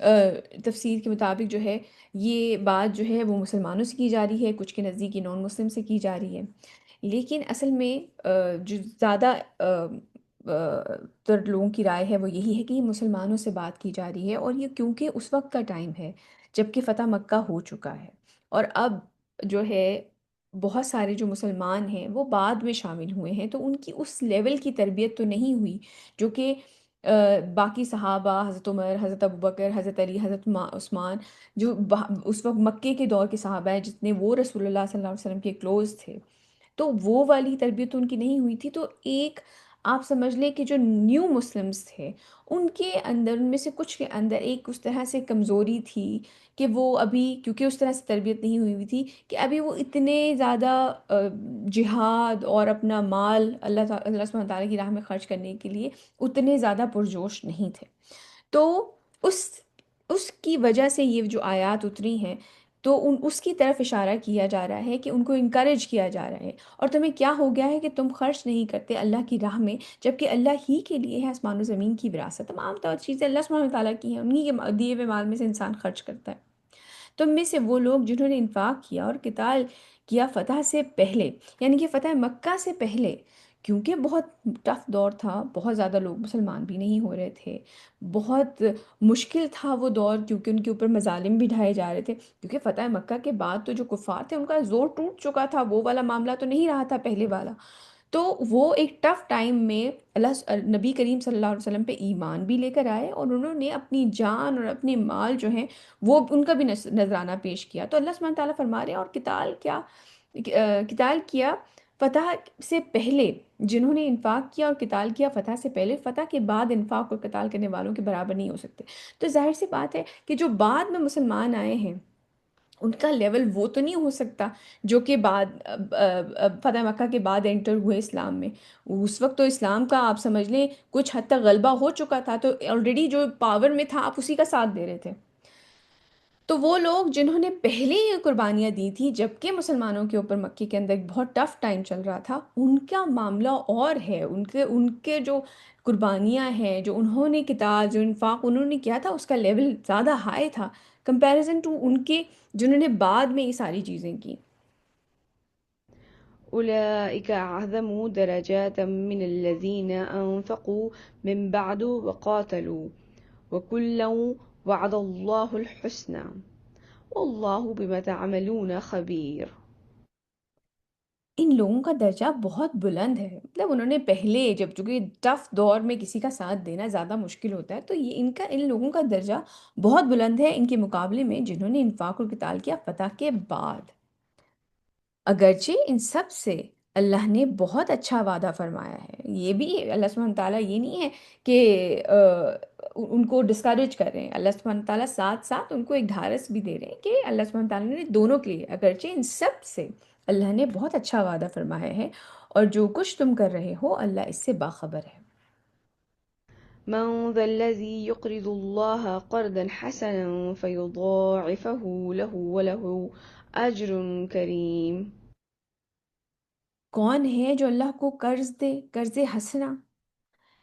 تفسیر کے مطابق جو ہے یہ بات جو ہے وہ مسلمانوں سے کی جا رہی ہے، کچھ کے نزدیک یہ نان مسلم سے کی جا رہی ہے، لیکن اصل میں جو زیادہ تر لوگوں کی رائے ہے وہ یہی ہے کہ یہ مسلمانوں سے بات کی جا رہی ہے، اور یہ کیونکہ اس وقت کا ٹائم ہے جب کہ فتح مکہ ہو چکا ہے، اور اب جو ہے بہت سارے جو مسلمان ہیں وہ بعد میں شامل ہوئے ہیں، تو ان کی اس لیول کی تربیت تو نہیں ہوئی جو کہ باقی صحابہ، حضرت عمر، حضرت ابوبکر، حضرت علی، حضرت عثمان، جو اس وقت مکے کے دور کے صحابہ ہیں، جتنے وہ رسول اللہ صلی اللہ علیہ وسلم کے کلوز تھے، تو وہ والی تربیت تو ان کی نہیں ہوئی تھی، تو ایک آپ سمجھ لیں کہ جو نیو مسلمز تھے ان کے اندر، ان میں سے کچھ کے اندر ایک اس طرح سے کمزوری تھی کہ وہ ابھی کیونکہ اس طرح سے تربیت نہیں ہوئی ہوئی تھی کہ ابھی وہ اتنے زیادہ جہاد اور اپنا مال اللہ سبحانہ تعالیٰ کی راہ میں خرچ کرنے کے لیے اتنے زیادہ پرجوش نہیں تھے، تو اس اس کی وجہ سے یہ جو آیات اتری ہیں، تو اس کی طرف اشارہ کیا جا رہا ہے کہ ان کو انکریج کیا جا رہا ہے، اور تمہیں کیا ہو گیا ہے کہ تم خرچ نہیں کرتے اللہ کی راہ میں، جبکہ اللہ ہی کے لیے ہے آسمان و زمین کی وراثت، تمام طور چیزیں اللہ سبحانہ تعالیٰ کی ہیں، انہی کے دیے ہوئے مال میں سے انسان خرچ کرتا ہے۔ تم میں سے وہ لوگ جنہوں نے انفاق کیا اور قتال کیا فتح سے پہلے، یعنی کہ فتح مکہ سے پہلے، کیونکہ بہت ٹف دور تھا، بہت زیادہ لوگ مسلمان بھی نہیں ہو رہے تھے، بہت مشکل تھا وہ دور، کیونکہ ان کے اوپر مظالم بھی ڈھائے جا رہے تھے، کیونکہ فتح مکہ کے بعد تو جو کفار تھے ان کا زور ٹوٹ چکا تھا، وہ والا معاملہ تو نہیں رہا تھا پہلے والا۔ تو وہ ایک ٹف ٹائم میں نبی کریم صلی اللہ علیہ وسلم پہ ایمان بھی لے کر آئے، اور انہوں نے اپنی جان اور اپنے مال جو ہیں وہ ان کا بھی نذرانہ پیش کیا۔ تو اللہ سبحانہ تعالیٰ فرما رہے ہیں، اور قتال کیا، قتال کیا فتح سے پہلے، جنہوں نے انفاق کیا اور قتال کیا فتح سے پہلے، فتح کے بعد انفاق اور قتال کرنے والوں کے برابر نہیں ہو سکتے۔ تو ظاہر سی بات ہے کہ جو بعد میں مسلمان آئے ہیں ان کا لیول وہ تو نہیں ہو سکتا جو کہ بعد فتح مکہ کے بعد انٹر ہوئے اسلام میں۔ اس وقت تو اسلام کا آپ سمجھ لیں کچھ حد تک غلبہ ہو چکا تھا، تو آلریڈی جو پاور میں تھا آپ اسی کا ساتھ دے رہے تھے۔ تو وہ لوگ جنہوں نے پہلے یہ قربانیاں دی تھی جبکہ مسلمانوں کے اوپر مکے کے اندر ایک بہت ٹف ٹائم چل رہا تھا، ان کا معاملہ اور ہے، ان کے جو قربانیاں ہیں، جو انہوں نے کتاب، جو انفاق انہوں نے کیا تھا، اس کا لیول زیادہ ہائی تھا کمپیریزن ٹو ان کے جنہوں نے بعد میں یہ ساری چیزیں کی۔ أولئك أعظم درجات من الذين أنفقوا من بعد وقاتلوا وكلا وعد الله الحسنى والله بما تعملون خبير۔ ان لوگوں کا درجہ بہت بلند ہے، مطلب انہوں نے پہلے جب چونکہ ٹف دور میں کسی کا ساتھ دینا زیادہ مشکل ہوتا ہے، تو یہ ان لوگوں کا درجہ بہت بلند ہے ان کے مقابلے میں جنہوں نے انفاق اور قتال کیا فتح کے بعد، اگرچہ ان سب سے اللہ نے بہت اچھا وعدہ فرمایا ہے۔ یہ بھی اللہ سبحانہ تعالیٰ یہ نہیں ہے کہ ان کو ڈسکریج کر رہے ہیں، اللہ سبحانہ تعالیٰ ساتھ ساتھ ان کو ایک ڈھارس بھی دے رہے ہیں کہ اللہ سبحانہ تعالیٰ نے دونوں کے لیے، اگرچہ ان سب سے اللہ نے بہت اچھا وعدہ فرمایا ہے، اور جو کچھ تم کر رہے ہو اللہ اس سے باخبر ہے۔ من ذا الذي يقرض الله قرضا حسنا فيضاعفه له وله أجر كريم۔ کون ہے جو اللہ کو قرض دے، قرض حسنا،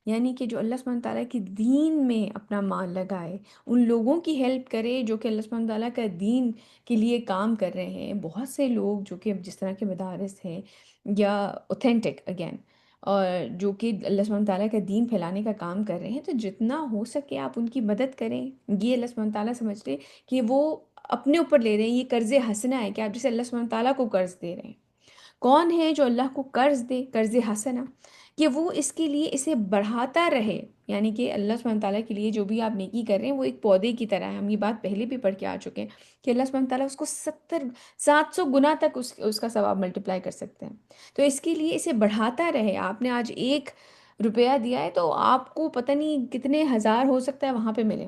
یعنی کہ جو اللہ سبحانہ تعالیٰ کی دین میں اپنا مال لگائے، ان لوگوں کی ہیلپ کرے جو کہ اللہ سبحانہ تعالیٰ کا دین کے لیے کام کر رہے ہیں۔ بہت سے لوگ جو کہ جس طرح کے مدارس ہیں یا اوتھینٹک اگین، اور جو کہ اللہ سبحانہ تعالیٰ کا دین پھیلانے کا کام کر رہے ہیں، تو جتنا ہو سکے آپ ان کی مدد کریں۔ یہ اللہ سبحانہ تعالیٰ سمجھ لے کہ وہ اپنے اوپر لے رہے ہیں، یہ قرض حسنہ ہے کہ آپ جسے اللہ سبحانہ تعالیٰ کو قرض دے رہے ہیں۔ کون ہے جو اللہ کو قرض دے، قرض حسنہ، کہ وہ اس کے لیے اسے بڑھاتا رہے، یعنی کہ اللہ سبحانہ تعالیٰ کے لیے جو بھی آپ نیکی کر رہے ہیں وہ ایک پودے کی طرح ہے، ہم یہ بات پہلے بھی پڑھ کے آ چکے ہیں کہ اللہ سبحانہ تعالیٰ اس کو 700 گنا تک اس کا ثواب ملٹیپلائی کر سکتے ہیں۔ تو اس کے لیے اسے بڑھاتا رہے، آپ نے آج 1 روپیہ دیا ہے تو آپ کو پتہ نہیں کتنے ہزار ہو سکتا ہے وہاں پہ ملے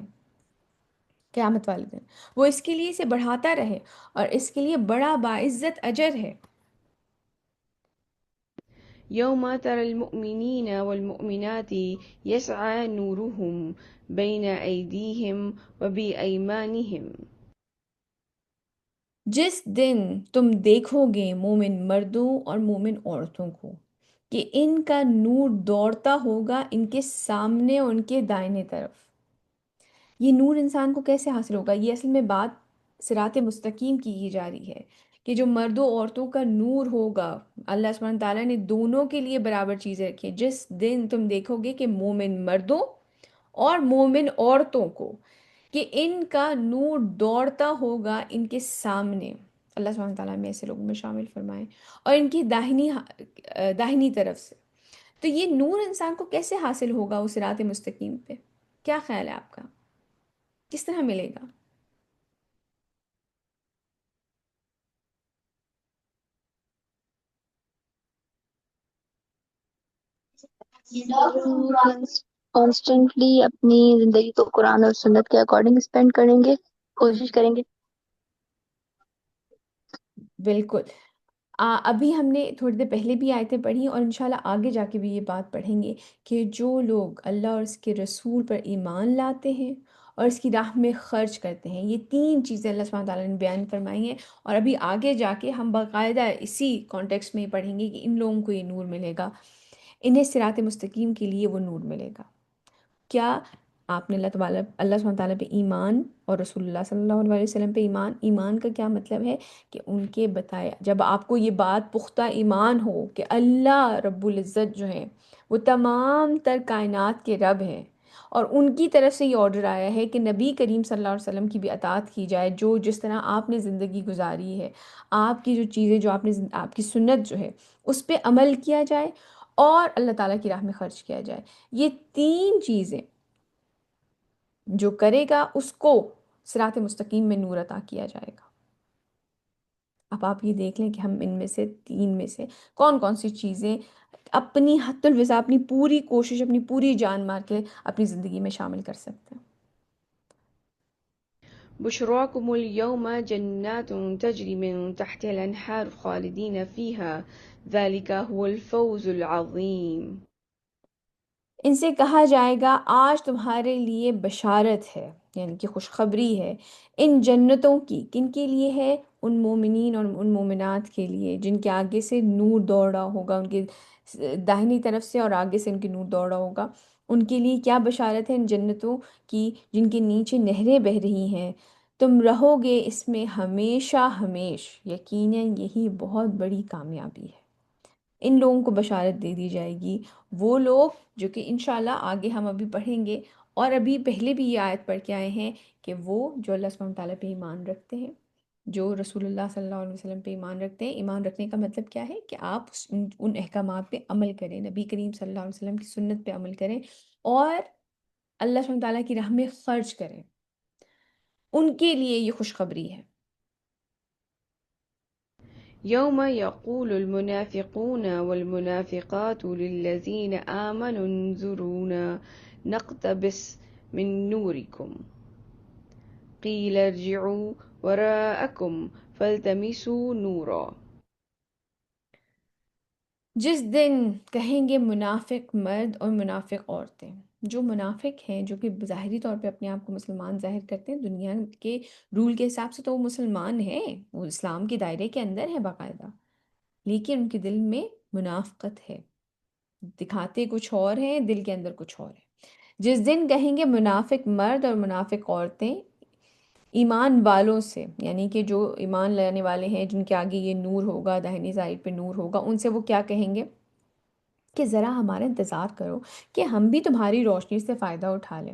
قیامت والے دن، وہ اس کے لیے اسے بڑھاتا رہے، اور اس کے لیے بڑا باعزت اجر ہے۔ يوم ترى المؤمنين والمؤمنات يسعى نورهم بين أيديهم وبأيمانهم۔ جس دن تم دیکھو گے مومن مردوں اور مومن عورتوں کو کہ ان کا نور دوڑتا ہوگا ان کے سامنے اور ان کے دائیں طرف۔ یہ نور انسان کو کیسے حاصل ہوگا؟ یہ اصل میں بات صراط مستقیم کی جا رہی ہے کہ جو مردوں عورتوں کا نور ہوگا، اللہ سبحانہ تعالیٰ نے دونوں کے لیے برابر چیزیں رکھی ہیں۔ جس دن تم دیکھو گے کہ مومن مردوں اور مومن عورتوں کو کہ ان کا نور دوڑتا ہوگا ان کے سامنے، اللہ سبحانہ تعالیٰ میں ایسے لوگوں میں شامل فرمائیں، اور ان کی داہنی طرف سے۔ تو یہ نور انسان کو کیسے حاصل ہوگا اس صراط مستقیم پہ؟ کیا خیال ہے آپ کا؟ کس طرح ملے گا؟ کانسٹنٹلی اپنی زندگی کو قرآن اور سنت کے اکارڈنگ اسپینڈ کریں گے، کوشش کریں گے۔ بالکل۔ ابھی ہم نے تھوڑی دیر پہلے بھی آیتیں پڑھی، اور انشاءاللہ آگے جا کے بھی یہ بات پڑھیں گے کہ جو لوگ اللہ اور اس کے رسول پر ایمان لاتے ہیں اور اس کی راہ میں خرچ کرتے ہیں، یہ 3 چیزیں اللہ سبحانہ تعالیٰ نے بیان فرمائی ہیں، اور ابھی آگے جا کے ہم باقاعدہ اسی کانٹیکسٹ میں پڑھیں گے کہ ان لوگوں کو یہ نور ملے گا، انہیں صراط مستقیم کے لیے وہ نور ملے گا۔ کیا آپ نے اللہ سبحانہ تعالیٰ پہ ایمان اور رسول اللہ صلی اللہ علیہ وسلم پہ ایمان. ایمان کا کیا مطلب ہے؟ کہ ان کے بتایا، جب آپ کو یہ بات پختہ ایمان ہو کہ اللہ رب العزت جو ہے وہ تمام تر کائنات کے رب ہیں، اور ان کی طرف سے یہ آرڈر آیا ہے کہ نبی کریم صلی اللہ علیہ وسلم کی بھی اطاعت کی جائے، جو جس طرح آپ نے زندگی گزاری ہے، آپ کی جو چیزیں، جو آپ نے آپ کی سنت جو ہے اس پہ عمل کیا جائے، اور اللہ تعالیٰ کی راہ میں خرچ کیا جائے. یہ تین چیزیں جو کرے گا اس کو صراط مستقیم میں نور عطا کیا جائے گا. اب آپ یہ دیکھ لیں کہ ہم ان میں سے تین میں سے کون کون سی چیزیں اپنی حد الوسع، اپنی پوری کوشش، اپنی پوری جان مار کے اپنی زندگی میں شامل کر سکتے ہیں. بشراكم اليوم جنات تجري من تحتها الأنهار خالدين فيها ذلك هو الفوز العظيم. ان سے کہا جائے گا آج تمہارے لیے بشارت ہے، یعنی کہ خوشخبری ہے ان جنتوں کی. کن کے لیے ہے؟ ان مومنین اور ان مومنات کے لیے جن کے آگے سے نور دوڑ رہا ہوگا، ان کے داہنی طرف سے اور آگے سے ان کے نور دوڑ رہا ہوگا. ان کے لیے کیا بشارت ہے؟ ان جنتوں کی جن کے نیچے نہریں بہہ رہی ہیں. تم رہو گے اس میں ہمیشہ ہمیش، یقیناً یہی بہت بڑی کامیابی ہے. ان لوگوں کو بشارت دے دی جائے گی، وہ لوگ جو کہ انشاءاللہ آگے ہم ابھی پڑھیں گے، اور ابھی پہلے بھی یہ آیت پڑھ کے آئے ہیں کہ وہ جو اللہ سبحانہ تعالیٰ پہ ایمان رکھتے ہیں، جو رسول اللہ صلی اللہ علیہ وسلم پہ ایمان رکھتے ہیں. ایمان رکھنے کا مطلب کیا ہے؟ کہ آپ ان احکامات پہ عمل کریں، نبی کریم صلی اللہ علیہ وسلم کی سنت پہ عمل کریں، اور اللہ سبحانہ تعالیٰ کی راہ میں خرچ کریں. ان کے لیے یہ خوشخبری ہے. يوم يقول المنافقون والمنافقات للذين آمنوا انظرونا نقتبس من نوركم قيل ارجعوا وراءكم فالتمسوا نورا. جس دن کہیں گے منافق مرد اور منافق عورتیں. جو منافق ہیں، جو کہ ظاہری طور پہ اپنے آپ کو مسلمان ظاہر کرتے ہیں، دنیا کے رول کے حساب سے تو وہ مسلمان ہیں، وہ اسلام کے دائرے کے اندر ہیں باقاعدہ، لیکن ان کے دل میں منافقت ہے، دکھاتے کچھ اور ہیں، دل کے اندر کچھ اور ہے. جس دن کہیں گے منافق مرد اور منافق عورتیں ایمان والوں سے، یعنی کہ جو ایمان لانے والے ہیں، جن کے آگے یہ نور ہوگا، داہنی سائڈ پہ نور ہوگا، ان سے وہ کیا کہیں گے کہ ذرا ہمارا انتظار کرو کہ ہم بھی تمہاری روشنی سے فائدہ اٹھا لیں.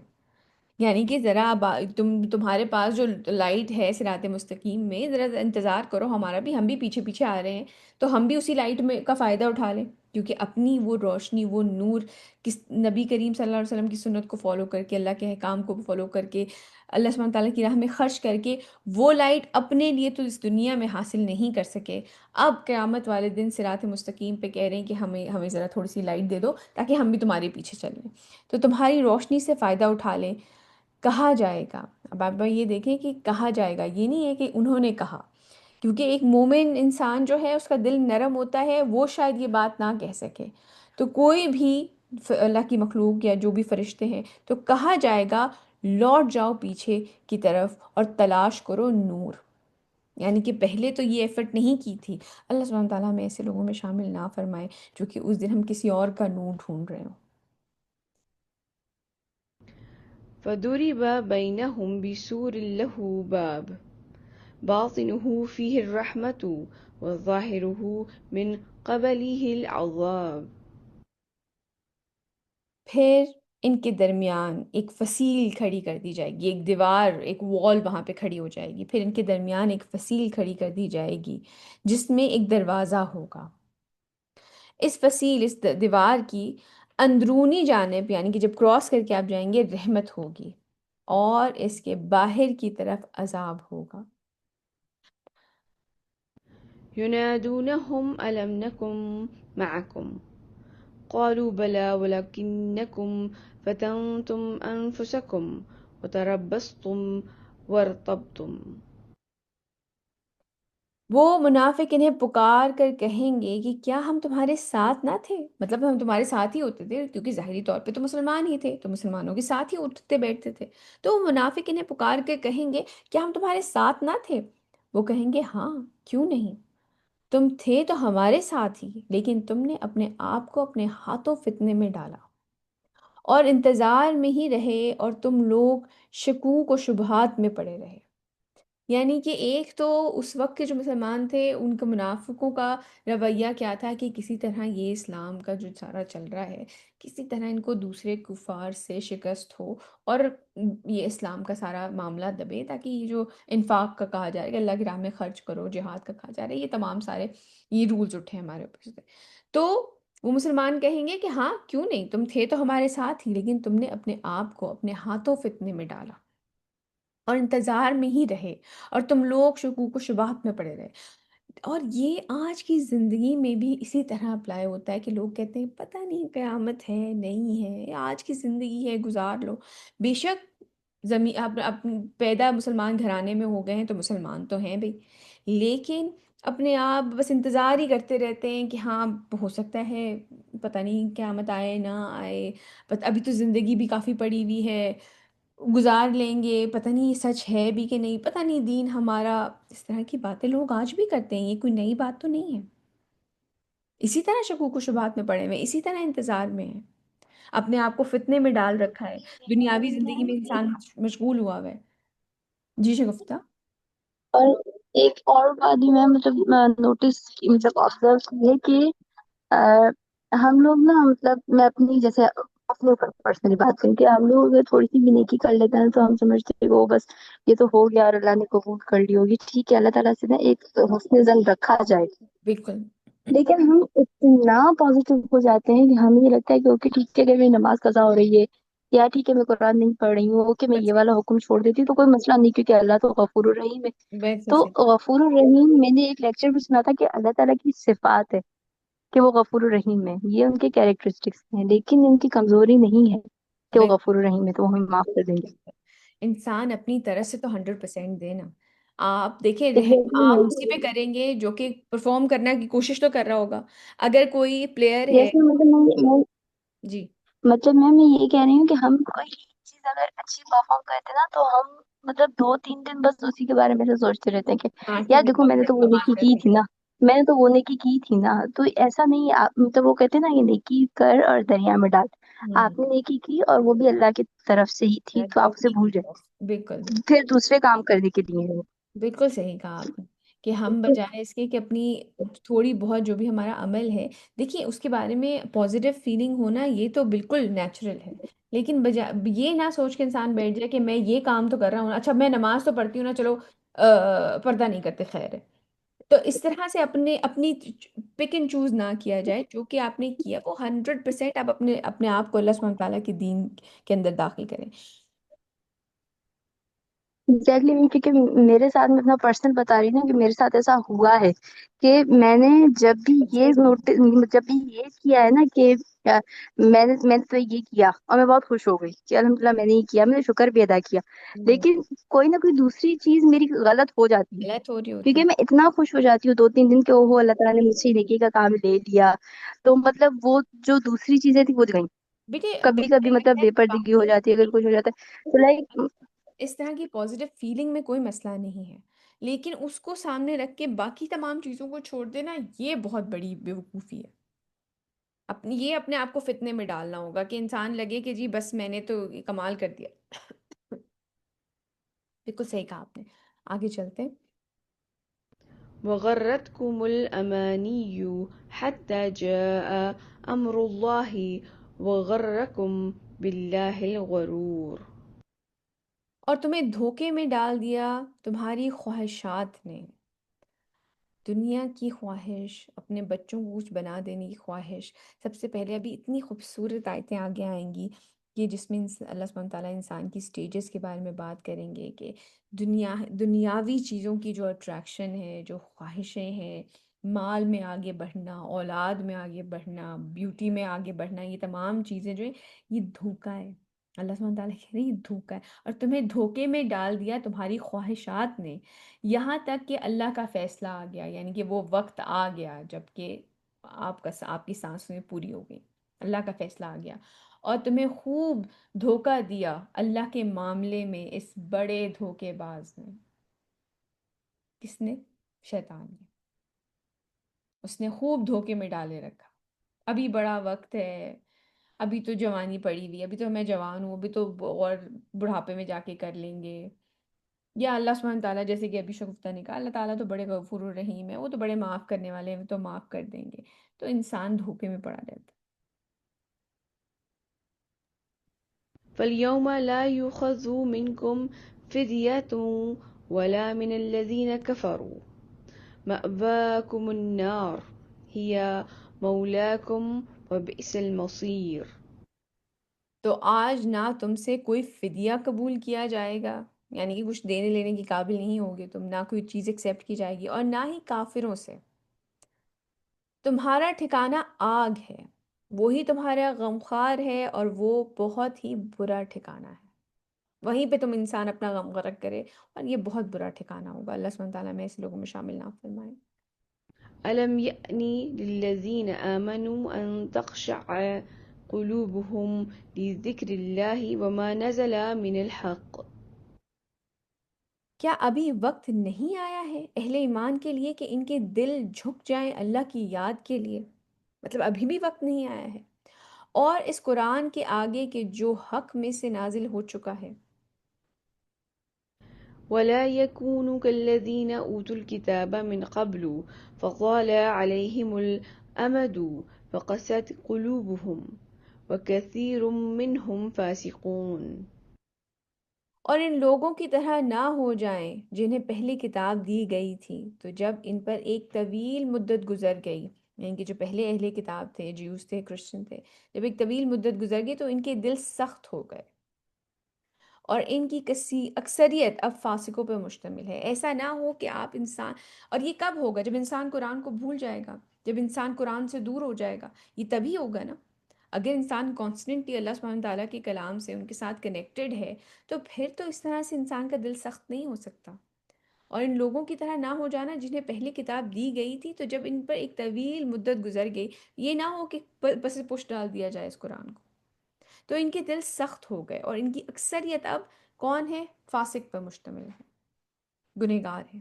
یعنی کہ ذرا تمہارے پاس جو لائٹ ہے صراط مستقیم میں، ذرا انتظار کرو ہمارا بھی، ہم بھی پیچھے پیچھے آ رہے ہیں، تو ہم بھی اسی لائٹ میں کا فائدہ اٹھا لیں. کیونکہ اپنی وہ روشنی، وہ نور، کس نبی کریم صلی اللہ علیہ وسلم کی سنت کو فالو کر کے، اللہ کے احکام کو فالو کر کے، اللہ سبحانہ تعالیٰ کی راہ میں خرچ کر کے، وہ لائٹ اپنے لیے تو اس دنیا میں حاصل نہیں کر سکے، اب قیامت والے دن صراط مستقیم پہ کہہ رہے ہیں کہ ہمیں ذرا تھوڑی سی لائٹ دے دو تاکہ ہم بھی تمہارے پیچھے چلیں، تو تمہاری روشنی سے فائدہ اٹھا لیں. کہا جائے گا. اب آپ یہ دیکھیں کہ کہا جائے گا، یہ نہیں ہے کہ انہوں نے کہا، کیونکہ ایک مومن انسان جو ہے اس کا دل نرم ہوتا ہے، وہ شاید یہ بات نہ کہہ سکے. تو کوئی بھی اللہ کی مخلوق یا جو بھی فرشتے ہیں، تو کہا جائے گا لوٹ جاؤ پیچھے کی طرف اور تلاش کرو نور. یعنی کہ پہلے تو یہ ایفرٹ نہیں کی تھی. اللہ سبحانہ تعالیٰ ہمیں ایسے لوگوں میں شامل نہ فرمائے جو کہ اس دن ہم کسی اور کا نور ڈھونڈ رہے ہوں. فضرب بينهم بسور له باب باطنه فيه الرحمة وظاهره من قبله العذاب. پھر ان کے درمیان ایک فصیل کھڑی کر دی جائے گی، ایک دیوار، ایک وال وہاں پہ کھڑی ہو جائے گی. پھر ان کے درمیان ایک فصیل کھڑی کر دی جائے گی جس میں ایک دروازہ ہوگا. اس فصیل، اس دیوار کی اندرونی جانب، یعنی کہ جب کراس کر کے آپ جائیں گے، رحمت ہوگی، اور اس کے باہر کی طرف عذاب ہوگا. ينادونهم ألم نكن معكم قالوا بلى ولكنكم فتنتم أنفسكم وتربصتم وارتبتم. وہ منافق انہیں پکار کر کہیں گے کہ کیا ہم تمہارے ساتھ نہ تھے؟ مطلب ہم تمہارے ساتھ ہی ہوتے تھے، کیونکہ ظاہری طور پہ تو مسلمان ہی تھے، تو مسلمانوں کے ساتھ ہی اٹھتے بیٹھتے تھے. تو وہ منافق انہیں پکار کر کہیں گے کیا ہم تمہارے ساتھ نہ تھے؟ وہ کہیں گے ہاں، کیوں نہیں، تم تھے تو ہمارے ساتھ ہی، لیکن تم نے اپنے آپ کو اپنے ہاتھوں فتنے میں ڈالا، اور انتظار میں ہی رہے اور تم لوگ شکوک و شبہات میں پڑے رہے۔ یعنی کہ ایک تو اس وقت کے جو مسلمان تھے ان کے منافقوں کا رویہ کیا تھا کہ کسی طرح یہ اسلام کا جو سارا چل رہا ہے کسی طرح ان کو دوسرے کفار سے شکست ہو اور یہ اسلام کا سارا معاملہ دبے، تاکہ یہ جو انفاق کا کہا جا رہا ہے کہ اللہ کی راہ میں خرچ کرو، جہاد کا کہا جا رہا ہے، یہ تمام سارے یہ رولز اٹھے ہمارے اوپر سے۔ تو وہ مسلمان کہیں گے کہ ہاں کیوں نہیں، تم تھے تو ہمارے ساتھ ہی، لیکن تم نے اپنے آپ کو اپنے ہاتھوں فتنے میں ڈالا اور انتظار میں ہی رہے اور تم لوگ شکوک و شبہات میں پڑے رہے۔ اور یہ آج کی زندگی میں بھی اسی طرح اپلائی ہوتا ہے کہ لوگ کہتے ہیں پتہ نہیں قیامت ہے نہیں ہے، آج کی زندگی ہے گزار لو۔ بے شک زمین پیدا مسلمان گھرانے میں ہو گئے ہیں تو مسلمان تو ہیں بھئی، لیکن اپنے آپ بس انتظار ہی کرتے رہتے ہیں کہ ہاں ہو سکتا ہے پتہ نہیں قیامت آئے نہ آئے، ابھی تو زندگی بھی کافی پڑی ہوئی ہے، گزار لیں گے، پتہ نہیں یہ سچ ہے بھی کہ نہیں، پتہ نہیں دین ہمارا۔ اس طرح کی باتیں لوگ آج بھی کرتے ہیں، یہ کوئی نئی بات تو نہیں ہے۔ اسی طرح شکوک و شبہات میں پڑے ہوئے ہیں، اسی طرح انتظار میں ہیں، اپنے آپ کو فتنے میں ڈال رکھا ہے، دنیاوی زندگی میں انسان مشغول ہوا ہوا ہے۔ جی شگفتہ۔ اور ایک اور بات بھی میں مطلب نوٹس مطلب آبزرو کی ہے کہ ہم لوگ نا مطلب میں اپنی جیسے اپنے اوپر پرسنلی بات کریں کہ ہم لوگ اگر تھوڑی سی بھی نیکی کر لیتے ہیں تو ہم سمجھتے ہیں کہ وہ بس یہ تو ہو گیا اور اللہ نے قبول کر لی ہوگی، ٹھیک ہے اللہ تعالیٰ سے نا ایک حسن زن رکھا جائے، بالکل لیکن ہم اتنا پازیٹیو ہو جاتے ہیں کہ ہمیں یہ لگتا ہے کہ اوکے ٹھیک ہے اگر میری نماز قضا ہو رہی ہے یا ٹھیک ہے میں قرآن نہیں پڑھ رہی ہوں، اوکے میں بالکل یہ والا صحیح، حکم چھوڑ دیتی ہوں تو کوئی مسئلہ نہیں، کیونکہ اللہ تو غفور الرحیم ہے۔ بالکل تو صحیح، غفور الرحیم میں نے ایک لیکچر بھی سنا تھا کہ اللہ تعالیٰ کی صفات ہے کہ وہ غفور الرحیم ہے، یہ ان کے کیریکٹرسٹکس ہیں، لیکن ان کی کمزوری نہیں ہے کہ وہ بالکل غفور الرحیم ہے تو وہ ہمیں معاف کر دیں گے۔ بالکل۔ انسان اپنی طرف سے تو 100% دے نا، آپ دیکھیں رحم ایگزیکٹلی آپ اسی پہ کریں گے جو کہ پرفارم کرنے کی کوشش تو کر رہا ہوگا۔ اگر کوئی پلیئر ہے، جیسے جی مطلب میں یہ کہہ رہی ہوں کہ ہم کوئی چیز اگر اچھی پرفارم کرتے نا تو ہم مطلب 2 3 دن بس اسی کے بارے میں سے سوچتے رہتے ہیں کہ ہاں کہ یار میں دیکھو میں نے اپنے تو وہ کمال نیکی کی کرتے تھی نا، میں نے تو وہ نیکی کی تھی نا، تو ایسا نہیں آپ مطلب وہ کہتے ہیں نا یہ نیکی کر اور دریا میں ڈال، ہیں۔ آپ نے نیکی کی اور وہ بھی اللہ کی طرف سے ہی تھی تو آپ اسے توفیق بھول کی جائیں، طرف، بالکل پھر دوسرے کام کرنے کے لیے ہے وہ۔ بالکل صحیح کہا آپ نے کہ ہم بجائے اس کے کہ اپنی تھوڑی بہت جو بھی ہمارا عمل ہے، دیکھیے اس کے بارے میں پازیٹیو فیلنگ ہونا یہ تو بالکل نیچرل ہے، لیکن بجائے یہ نہ سوچ کے انسان بیٹھ جائے کہ میں یہ کام تو کر رہا ہوں نا، اچھا میں نماز تو پڑھتی ہوں نا، چلو پردہ نہیں کرتے خیر ہے۔ تو اس طرح سے اپنی پک اینڈ چوز نہ کیا جائے، جو کہ آپ نے کیا وہ 100% آپ اپنے آپ کو اللہ سبحانہ تعالیٰ کی دین کے اندر داخل کریں۔ ایگزیکٹلی کیونکہ میرے ساتھ میں اپنا پرسنل بتا رہی ہوں کہ میرے ساتھ ایسا ہوا ہے کہ میں نے جب بھی یہ جب بھی یہ کیا ہے نا کہ میں نے تو یہ کیا اور میں بہت خوش ہو گئی کہ الحمدللہ میں نے یہ کیا، میں نے شکر بھی ادا کیا، ہوں، لیکن کوئی نہ کوئی دوسری چیز میری غلط ہو جاتی ہے غلط ہو رہی ہوتی کیونکہ ہے، میں اتنا خوش ہو جاتی ہوں 2 3 دن کے اوہ اللہ تعالیٰ نے مجھ سے نیکی کا کام لے لیا، تو مطلب وہ جو دوسری چیزیں تھی وہ گئیں، بیٹے کبھی کبھی مطلب بے پردگی ہو جاتی ہے اگر کچھ ہو جاتا ہے تو لائک اس طرح کی پازیٹیو فیلنگ میں کوئی مسئلہ نہیں ہے، لیکن اس کو سامنے رکھ کے باقی تمام چیزوں کو چھوڑ دینا یہ بہت بڑی بیوقوفی ہے۔ یہ اپنے آپ کو فتنے میں ڈالنا ہوگا کہ انسان لگے کہ جی بس میں نے تو یہ کمال کر دیا۔ بالکل صحیح کہا آپ نے۔ آگے چلتے ہیں۔ وغرتكم الأماني حتى جاء أمر الله وغركم بالله الغرور۔ اور تمہیں دھوکے میں ڈال دیا تمہاری خواہشات نے، دنیا کی خواہش، اپنے بچوں کو کچھ بنا دینے کی خواہش۔ سب سے پہلے ابھی اتنی خوبصورت آیتیں آگے آئیں گی کہ جس میں اللہ سبحانہ تعالیٰ انسان کی سٹیجز کے بارے میں بات کریں گے کہ دنیاوی چیزوں کی جو اٹریکشن ہے، جو خواہشیں ہیں، مال میں آگے بڑھنا، اولاد میں آگے بڑھنا، بیوٹی میں آگے بڑھنا، یہ تمام چیزیں جو ہیں یہ دھوکا ہے۔ اللہ سبحانہ تعالیٰ کہہ رہے ہیں یہ دھوکا ہے اور تمہیں دھوکے میں ڈال دیا تمہاری خواہشات نے، یہاں تک کہ اللہ کا فیصلہ آ گیا، یعنی کہ وہ وقت آ گیا جب کہ آپ کی سانسیں پوری ہو گئی، اللہ کا فیصلہ آ گیا اور تمہیں خوب دھوکہ دیا اللہ کے معاملے میں اس بڑے دھوکے باز نے۔ کس نے؟ شیطان نے۔ اس نے خوب دھوکے میں ڈالے رکھا، ابھی بڑا وقت ہے، ابھی تو جوانی پڑی ہوئی ہے، ابھی تو میں جوان ہوں، ابھی تو اور بڑھاپے میں جا کے کر لیں گے. یا اللہ سبحانہ تعالیٰ جیسے کہ ابھی شگفتہ نے کہا، اللہ تعالیٰ تو بڑے غفور الرحیم ہے، وہ تو بڑے معاف کرنے والے ہیں، وہ تو معاف کر دیں گے. تو انسان دھوکے میں پڑا رہتا فاليوم لا يؤخذ منكم فدية ولا من الذين كفروا مأواكم النار هي مولاكم وبئس المصير. تو آج نہ تم سے کوئی فدیہ قبول کیا جائے گا، یعنی کہ کچھ دینے لینے کے قابل نہیں ہوگے تم، نہ کوئی چیز ایکسیپٹ کی جائے گی، اور نہ ہی کافروں سے. تمہارا ٹھکانہ آگ ہے، وہی تمہارا غمخوار ہے، اور وہ بہت ہی برا ٹھکانہ ہے. وہیں پہ تم انسان اپنا غم غرق کرے، اور یہ بہت برا ٹھکانہ ہوگا. اللہ سبحانہ تعالیٰ میں ایسے لوگوں میں شامل نہ فرمائے. ألم يأن للذين آمنوا أن تخشع قلوبهم لذكر الله وما نزل من الحق. کیا ابھی وقت نہیں آیا ہے اہل ایمان کے لیے کہ ان کے دل جھک جائیں اللہ کی یاد کے لیے؟ مطلب ابھی بھی وقت نہیں آیا ہے، اور اس قرآن کے آگے کے جو حق میں سے نازل ہو چکا ہے. ولا يكونوا كالذين أوتوا الكتاب من قبل فطال عليهم الأمد فقست قلوبهم وكثير منهم فاسقون. اور ان لوگوں کی طرح نہ ہو جائیں جنہیں پہلی کتاب دی گئی تھی، تو جب ان پر ایک طویل مدت گزر گئی، یعنی کہ جو پہلے اہل کتاب تھے، جیوز تھے، کرسچن تھے، جب ایک طویل مدت گزر گئی تو ان کے دل سخت ہو گئے، اور ان کی کسی اکثریت اب فاسقوں پہ مشتمل ہے. ایسا نہ ہو کہ آپ انسان، اور یہ کب ہوگا؟ جب انسان قرآن کو بھول جائے گا، جب انسان قرآن سے دور ہو جائے گا. یہ تبھی ہوگا نا. اگر انسان کانسٹنٹلی اللہ سبحانہ تعالیٰ کے کلام سے ان کے ساتھ کنیکٹڈ ہے، تو پھر تو اس طرح سے انسان کا دل سخت نہیں ہو سکتا. اور ان لوگوں کی طرح نہ ہو جانا جنہیں پہلی کتاب دی گئی تھی، تو جب ان پر ایک طویل مدت گزر گئی، یہ نہ ہو کہ بس پش ڈال دیا جائے اس قرآن کو، تو ان کے دل سخت ہو گئے، اور ان کی اکثریت اب کون ہے؟ فاسق پر مشتمل ہے، گنہگار ہے.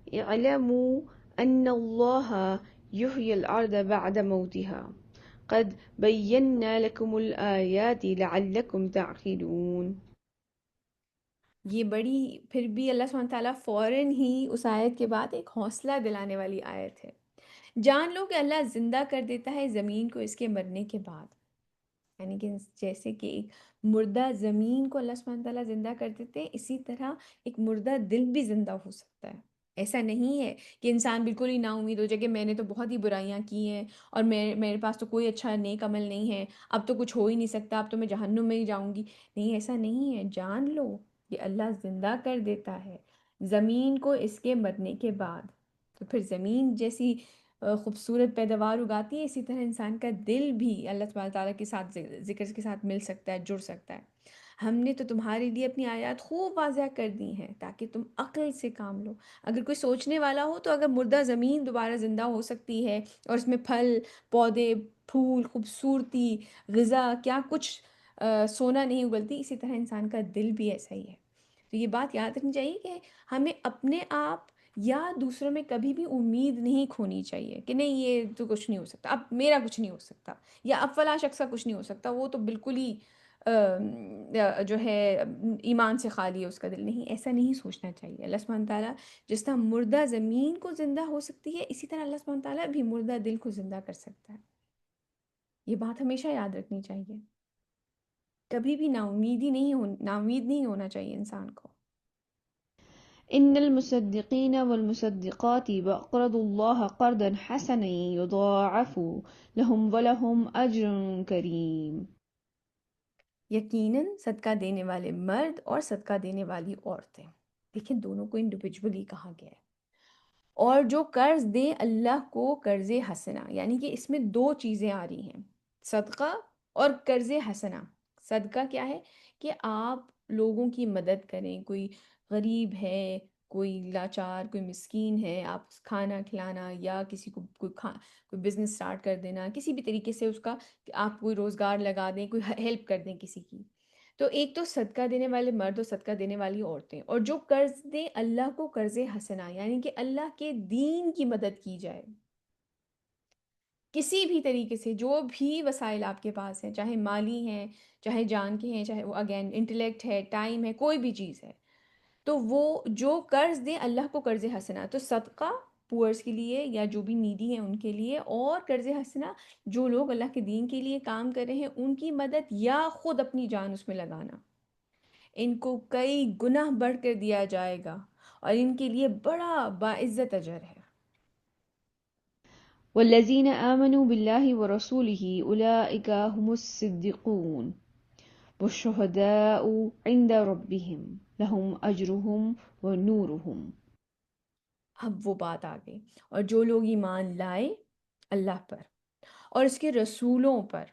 اعلموا أن الله يحيي الأرض بعد موتها قد بينا لكم الآيات لعلكم تعقلون. یہ بڑی، پھر بھی اللہ سبحانہ تعالیٰ فوراً ہی اس آیت کے بعد ایک حوصلہ دلانے والی آیت ہے. جان لو کہ اللہ زندہ کر دیتا ہے زمین کو اس کے مرنے کے بعد. یعنی کہ جیسے کہ ایک مردہ زمین کو اللہ سبحانہ تعالیٰ زندہ کر دیتے ہیں، اسی طرح ایک مردہ دل بھی زندہ ہو سکتا ہے. ایسا نہیں ہے کہ انسان بالکل ہی نا امید ہو جائے کہ میں نے تو بہت ہی برائیاں کی ہیں، اور میرے پاس تو کوئی اچھا نیک عمل نہیں ہے، اب تو کچھ ہو ہی نہیں سکتا، اب تو میں جہنم میں ہی جاؤں گی. نہیں، ایسا نہیں ہے. جان لو کہ اللہ زندہ کر دیتا ہے زمین کو اس کے مرنے کے بعد. تو پھر زمین جیسی خوبصورت پیداوار اگاتی ہے، اسی طرح انسان کا دل بھی اللہ سبحانہ تعالیٰ کے ساتھ، ذکر کے ساتھ مل سکتا ہے، جڑ سکتا ہے. ہم نے تو تمہارے لیے اپنی آیات خوب واضح کر دی ہیں تاکہ تم عقل سے کام لو. اگر کوئی سوچنے والا ہو تو اگر مردہ زمین دوبارہ زندہ ہو سکتی ہے، اور اس میں پھل، پودے، پھول، خوبصورتی، غذا، کیا کچھ سونا نہیں اگلتی، اسی طرح انسان کا دل بھی ایسا ہی ہے. تو یہ بات یاد رکھنی چاہیے کہ ہمیں اپنے آپ یا دوسروں میں کبھی بھی امید نہیں کھونی چاہیے کہ نہیں یہ تو کچھ نہیں ہو سکتا، اب میرا کچھ نہیں ہو سکتا، یا اب فلاں شخص کا کچھ نہیں ہو سکتا، وہ تو بالکل ہی جو ہے ایمان سے خالی ہے اس کا دل. نہیں، ایسا نہیں سوچنا چاہیے. اللہ سبحانہ تعالیٰ جس طرح مردہ زمین کو زندہ ہو سکتی ہے، اسی طرح اللہ سبحانہ تعالیٰ بھی مردہ دل کو زندہ کر سکتا ہے. یہ بات ہمیشہ یاد رکھنی چاہیے. کبھی بھی نا امید نہیں ہونا چاہیے انسان کو. إن المصدقين والمصدقات وأقرضوا الله قرضا حسنا يضاعف لهم ولهم أجر كريم. یقیناً صدقہ دینے والے مرد اور صدقہ دینے والی عورتیں، دیکھیں دونوں کو انڈیویجولی کہا گیا ہے. اور جو قرض دے اللہ کو قرض حسنہ، یعنی کہ اس میں دو چیزیں آ رہی ہیں، صدقہ اور قرض حسنہ. صدقہ کیا ہے؟ کہ آپ لوگوں کی مدد کریں، کوئی غریب ہے، کوئی لاچار، کوئی مسکین ہے، آپ کھانا کھلانا، یا کسی کو کوئی بزنس سٹارٹ کر دینا، کسی بھی طریقے سے اس کا آپ کوئی روزگار لگا دیں، کوئی ہیلپ کر دیں کسی کی. تو ایک تو صدقہ دینے والے مرد اور صدقہ دینے والی عورتیں، اور جو قرض دیں اللہ کو قرض حسنہ، یعنی کہ اللہ کے دین کی مدد کی جائے. کسی بھی طریقے سے جو بھی وسائل آپ کے پاس ہیں، چاہے مالی ہیں، چاہے جان کے ہیں، چاہے وہ اگین انٹلیکٹ ہے، ٹائم ہے، کوئی بھی چیز ہے، تو وہ جو قرض دیں اللہ کو قرض حسنہ، تو صدقہ پورس کے لیے یا جو بھی نیڈی ہیں ان کے لیے، اور قرض حسنہ جو لوگ اللہ کے دین کے لیے کام کر رہے ہیں ان کی مدد یا خود اپنی جان اس میں لگانا، ان کو کئی گناہ بڑھ کر دیا جائے گا اور ان کے لیے بڑا باعزت اجر ہے۔ والذين آمنوا بالله ورسوله أولئك هم الصديقون والشهداء عند ربهم لهم أجرهم ونورهم۔ اب وہ بات آ گئی، اور جو لوگ ایمان لائے اللہ پر اور اس کے رسولوں پر،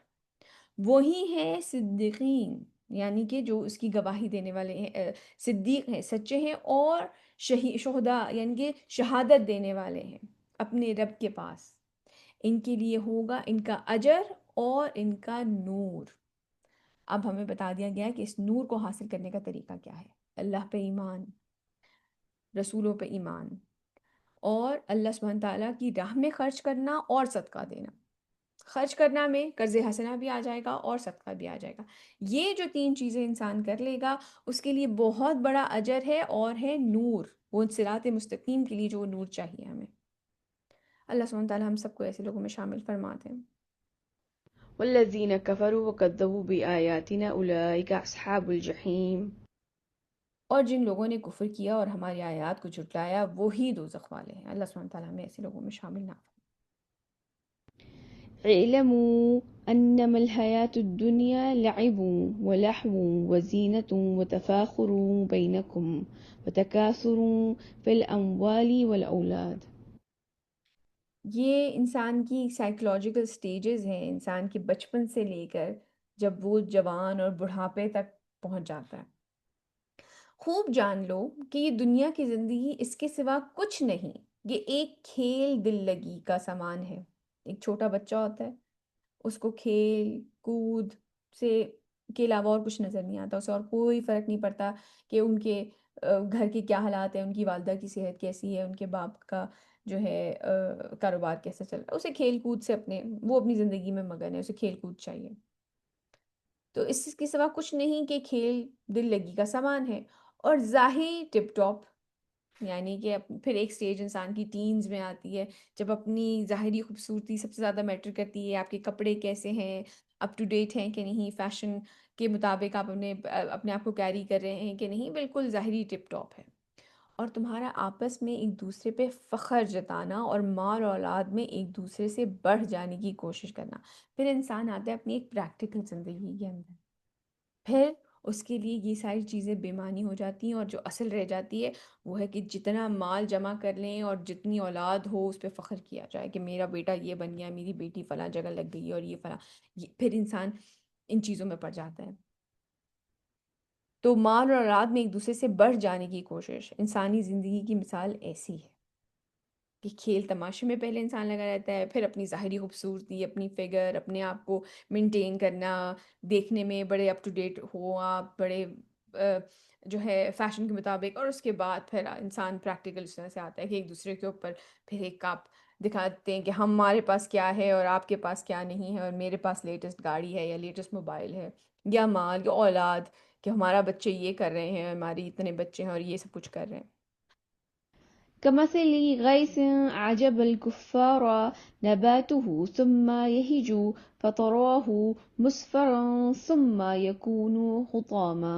وہی ہیں صدیقین، یعنی کہ جو اس کی گواہی دینے والے ہیں، صدیق ہیں، سچے ہیں، اور شہداء یعنی کہ شہادت دینے والے ہیں اپنے رب کے پاس، ان کے لیے ہوگا ان کا اجر اور ان کا نور۔ اب ہمیں بتا دیا گیا ہے کہ اس نور کو حاصل کرنے کا طریقہ کیا ہے: اللہ پہ ایمان، رسولوں پہ ایمان، اور اللہ سبحانہ تعالیٰ کی راہ میں خرچ کرنا اور صدقہ دینا۔ خرچ کرنا میں قرض حسنہ بھی آ جائے گا اور صدقہ بھی آ جائے گا۔ یہ جو تین چیزیں انسان کر لے گا اس کے لیے بہت بڑا اجر ہے، اور ہے نور، وہ صراط مستقیم کے لیے جو نور چاہیے ہمیں۔ اللہ سبحانہ تعالیٰ ہم سب کو ایسے لوگوں میں شامل فرما دیں۔ والذين كفروا وكذبوا بآياتنا أولئك أصحاب الجحيم۔ اور جن لوگوں نے کفر کیا اور ہماری آیات کو جھٹلایا وہی دوزخ والے ہیں۔ اللہ سبحانہ تعالیٰ ہمیں ایسے لوگوں میں شامل نہ فرمائے۔ اعلموا أنما الحياة الدنيا لعب ولهو وزينة وتفاخر بينكم وتكاثر في الأموال والأولاد۔ یہ انسان کی سائیکولوجیکل سٹیجز ہیں، انسان کے بچپن سے لے کر جب وہ جوان اور بڑھاپے تک پہنچ جاتا ہے۔ خوب جان لو کہ یہ دنیا کی زندگی اس کے سوا کچھ نہیں، یہ ایک کھیل دل لگی کا سامان ہے۔ ایک چھوٹا بچہ ہوتا ہے، اس کو کھیل کود سے کے علاوہ اور کچھ نظر نہیں آتا، اسے اور کوئی فرق نہیں پڑتا کہ ان کے گھر کے کیا حالات ہیں، ان کی والدہ کی صحت کیسی ہے، ان کے باپ کا جو ہے کاروبار کیسا چل رہا ہے۔ اسے کھیل کود سے وہ اپنی زندگی میں مگن ہے، اسے کھیل کود چاہیے۔ تو اس کے سوا کچھ نہیں کہ کھیل دل لگی کا سامان ہے، اور ظاہری ٹپ ٹاپ، یعنی کہ پھر ایک سٹیج انسان کی ٹینز میں آتی ہے جب اپنی ظاہری خوبصورتی سب سے زیادہ میٹر کرتی ہے، آپ کے کپڑے کیسے ہیں، اپ ٹو ڈیٹ ہیں کہ نہیں، فیشن کے مطابق آپ اپنے آپ کو کیری کر رہے ہیں کہ نہیں، بالکل ظاہری ٹپ ٹاپ ہے، اور تمہارا آپس میں ایک دوسرے پہ فخر جتانا اور مال اور اولاد میں ایک دوسرے سے بڑھ جانے کی کوشش کرنا۔ پھر انسان آتا ہے اپنی ایک پریکٹیکل زندگی کے اندر، پھر اس کے لیے یہ ساری چیزیں بے معنی ہو جاتی ہیں، اور جو اصل رہ جاتی ہے وہ ہے کہ جتنا مال جمع کر لیں اور جتنی اولاد ہو اس پہ فخر کیا جائے کہ میرا بیٹا یہ بن گیا، میری بیٹی فلاں جگہ لگ گئی ہے، اور یہ فلاں، پھر انسان ان چیزوں میں پڑ جاتا ہے۔ تو مال اور اولاد میں ایک دوسرے سے بڑھ جانے کی کوشش انسانی زندگی کی مثال ایسی ہے کہ کھیل تماشے میں پہلے انسان لگا رہتا ہے، پھر اپنی ظاہری خوبصورتی، اپنی فگر، اپنے آپ کو مینٹین کرنا، دیکھنے میں بڑے اپ ٹو ڈیٹ ہو آپ، بڑے جو ہے فیشن کے مطابق، اور اس کے بعد پھر انسان پریکٹیکل اس طرح سے آتا ہے کہ ایک دوسرے کے اوپر پھر ایک آپ دکھاتے ہیں کہ ہمارے پاس کیا ہے اور آپ کے پاس کیا نہیں ہے، اور میرے پاس لیٹسٹ گاڑی ہے یا لیٹسٹ موبائل ہے یا مال یا اولاد، کہ ہمارا بچے یہ کر رہے ہیں، ہماری اتنے بچے ہیں اور یہ سب کچھ کر رہے ہیں۔ كمثل غيث أعجب الكفار نباته ثم يهيج فتراه مصفرا ثم يكون حطاما۔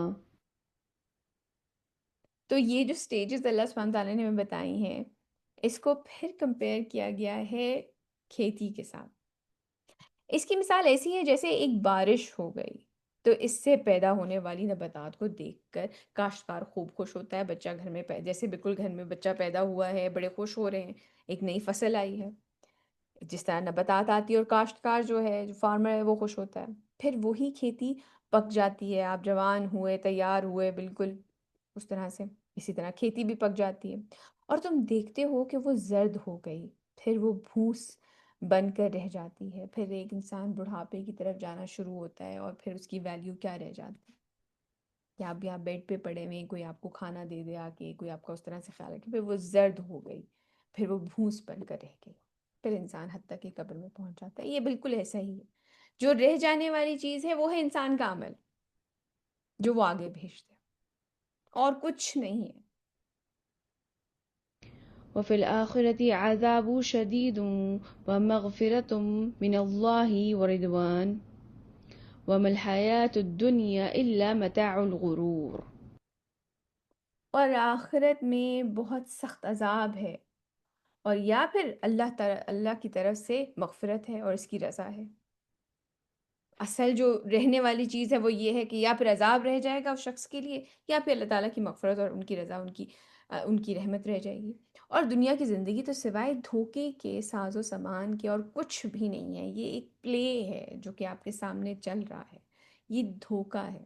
تو یہ جو سٹیجز اللہ سبحانہ تعالیٰ نے ہمیں بتائی ہیں، اس کو پھر کمپیئر کیا گیا ہے کھیتی کے ساتھ۔ اس کی مثال ایسی ہے جیسے ایک بارش ہو گئی تو اس سے پیدا ہونے والی نباتات کو دیکھ کر کاشتکار خوب خوش ہوتا ہے، بچہ گھر میں جیسے بالکل گھر میں بچہ پیدا ہوا ہے، بڑے خوش ہو رہے ہیں، ایک نئی فصل آئی ہے، جس طرح نباتات آتی ہے اور کاشتکار جو ہے، جو فارمر ہے، وہ خوش ہوتا ہے۔ پھر وہی کھیتی پک جاتی ہے، آپ جوان ہوئے، تیار ہوئے، بالکل اس طرح سے اسی طرح کھیتی بھی پک جاتی ہے، اور تم دیکھتے ہو کہ وہ زرد ہو گئی، پھر وہ بھوس بن کر رہ جاتی ہے، پھر ایک انسان بڑھاپے کی طرف جانا شروع ہوتا ہے، اور پھر اس کی ویلیو کیا رہ جاتی ہے کہ آپ بھی آپ بیڈ پہ پڑے ہوئے ہیں، کوئی آپ کو کھانا دے دے آ کے، کوئی آپ کا اس طرح سے خیال رکھے، پھر وہ زرد ہو گئی، پھر وہ بھوس بن کر رہ گئی۔ پھر انسان حتیٰ کہ قبر میں پہنچ جاتا ہے. یہ بالکل ایسا ہی ہے. جو رہ جانے والی چیز ہے وہ ہے انسان کا عمل جو وہ آگے بھیجتے ہیں، اور کچھ نہیں ہے. وفي الآخرة عذاب شديد ومغفرة من الله ورضوان وما الحياة الدنيا إلا متاع الغرور. اور آخرت میں بہت سخت عذاب ہے، اور یا پھر اللہ کی طرف سے مغفرت ہے اور اس کی رضا ہے. اصل جو رہنے والی چیز ہے وہ یہ ہے کہ یا پھر عذاب رہ جائے گا اس شخص کے لیے، یا پھر اللہ تعالیٰ کی مغفرت اور ان کی رضا، ان کی رحمت رہ جائے گی. اور دنیا کی زندگی تو سوائے دھوکے کے، ساز و سامان کے اور کچھ بھی نہیں ہے. یہ ایک پلے ہے جو کہ آپ کے سامنے چل رہا ہے. یہ دھوکا ہے.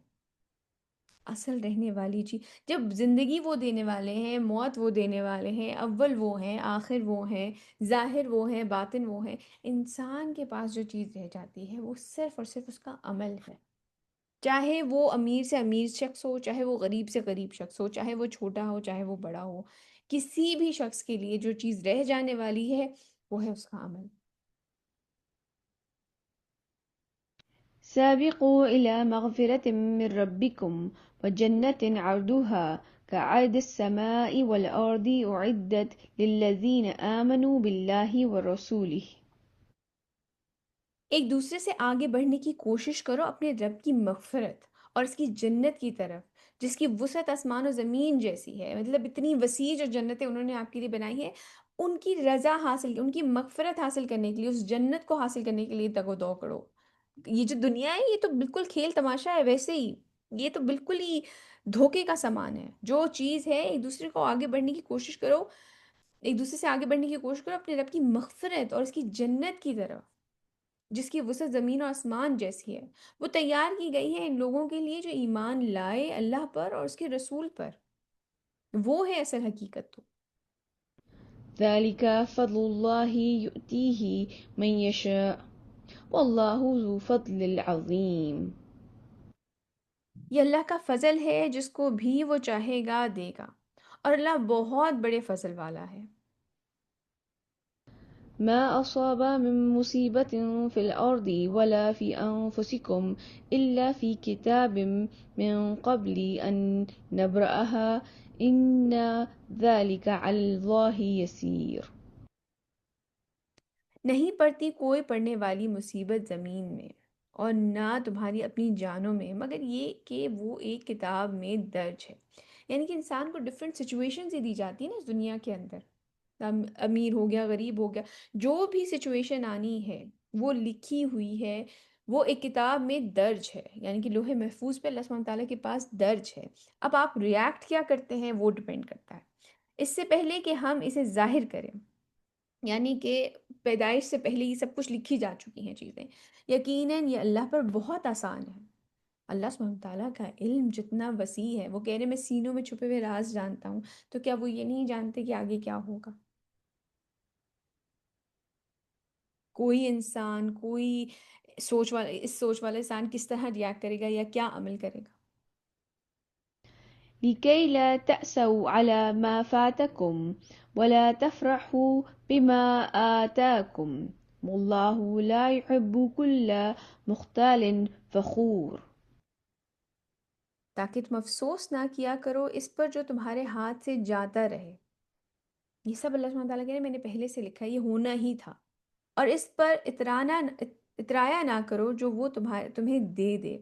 اصل رہنے والی چیز، جب زندگی وہ دینے والے ہیں، موت وہ دینے والے ہیں، اول وہ ہیں، آخر وہ ہیں، ظاہر وہ ہیں، باطن وہ ہیں. انسان کے پاس جو چیز رہ جاتی ہے وہ صرف اور صرف اس کا عمل ہے. چاہے وہ امیر سے امیر شخص ہو، چاہے وہ غریب سے غریب شخص ہو، چاہے وہ چھوٹا ہو، چاہے وہ بڑا ہو. کسی بھی شخص کے لیے جو چیز رہ جانے والی ہے وہ ہے اس کا عمل. سابقوا إلى مغفرة من ربكم وجنة عرضها كعرض السماء والأرض أعدت للذين آمنوا بالله ورسوله. ایک دوسرے سے آگے بڑھنے کی کوشش کرو اپنے رب کی مغفرت اور اس کی جنت کی طرف، جس کی وسعت آسمان و زمین جیسی ہے. مطلب اتنی وسیع جو جنتیں انہوں نے آپ کے لیے بنائی ہے، ان کی رضا حاصل، ان کی مغفرت حاصل کرنے کے لیے، اس جنت کو حاصل کرنے کے لیے تگ و دو کرو. یہ جو دنیا ہے یہ تو بالکل کھیل تماشا ہے. ویسے ہی یہ تو بالکل ہی دھوکے کا سامان ہے. جو چیز ہے ایک دوسرے کو آگے بڑھنے کی کوشش کرو، ایک دوسرے سے آگے بڑھنے کی کوشش کرو اپنے رب کی مغفرت اور اس کی جنت کی طرف، جس کی وسعت زمین و آسمان جیسی ہے. وہ تیار کی گئی ہے ان لوگوں کے لیے جو ایمان لائے اللہ پر اور اس کے رسول پر. وہ ہے اصل حقیقت. تو ذلك فضل الله يؤتيه من يشاء والله ذو فضل العظيم. یہ اللہ کا فضل ہے، جس کو بھی وہ چاہے گا دے گا، اور اللہ بہت بڑے فضل والا ہے. ما أصاب من مصيبة في الأرض ولا في أنفسكم إلا في كتاب من قبل أن نبرأها إن ذلك على الله يسير. نہیں پڑتی کوئی پڑنے والی مصیبت زمین میں اور نہ تمہاری اپنی جانوں میں، مگر یہ کہ وہ ایک کتاب میں درج ہے. یعنی کہ انسان کو ڈفرینٹ سچویشنز ہی دی جاتی ہیں نا اس دنیا کے اندر. امیر ہو گیا، غریب ہو گیا، جو بھی سچویشن آنی ہے وہ لکھی ہوئی ہے، وہ ایک کتاب میں درج ہے. یعنی کہ لوح محفوظ پہ اللہ سبحانہ تعالیٰ کے پاس درج ہے. اب آپ ریاکٹ کیا کرتے ہیں وہ ڈپینڈ کرتا ہے. اس سے پہلے کہ ہم اسے ظاہر کریں، یعنی کہ پیدائش سے پہلے یہ سب کچھ لکھی جا چکی ہیں چیزیں. یقیناً یہ اللہ پر بہت آسان ہے. اللہ سبحانہ تعالیٰ کا علم جتنا وسیع ہے، وہ کہہ رہے میں سینوں میں چھپے ہوئے راز جانتا ہوں، تو کیا وہ یہ نہیں جانتے کہ آگے کیا ہوگا؟ کوئی انسان، کوئی اس سوچ والا انسان کس طرح ریاکٹ کرے گا یا کیا عمل کرے گا؟ لكي لا تأسوا على ما فاتكم ولا تفرحوا بما آتاكم والله لا يحب كل مختال فخور. تاکہ تم افسوس نہ کیا کرو اس پر جو تمہارے ہاتھ سے جاتا رہے. یہ سب اللہ سبحانہ تعالیٰ کہہ رہے ہیں میں نے پہلے سے لکھا ہے، یہ ہونا ہی تھا. اور اس پر اترایا نہ کرو جو وہ تمہیں دے دے.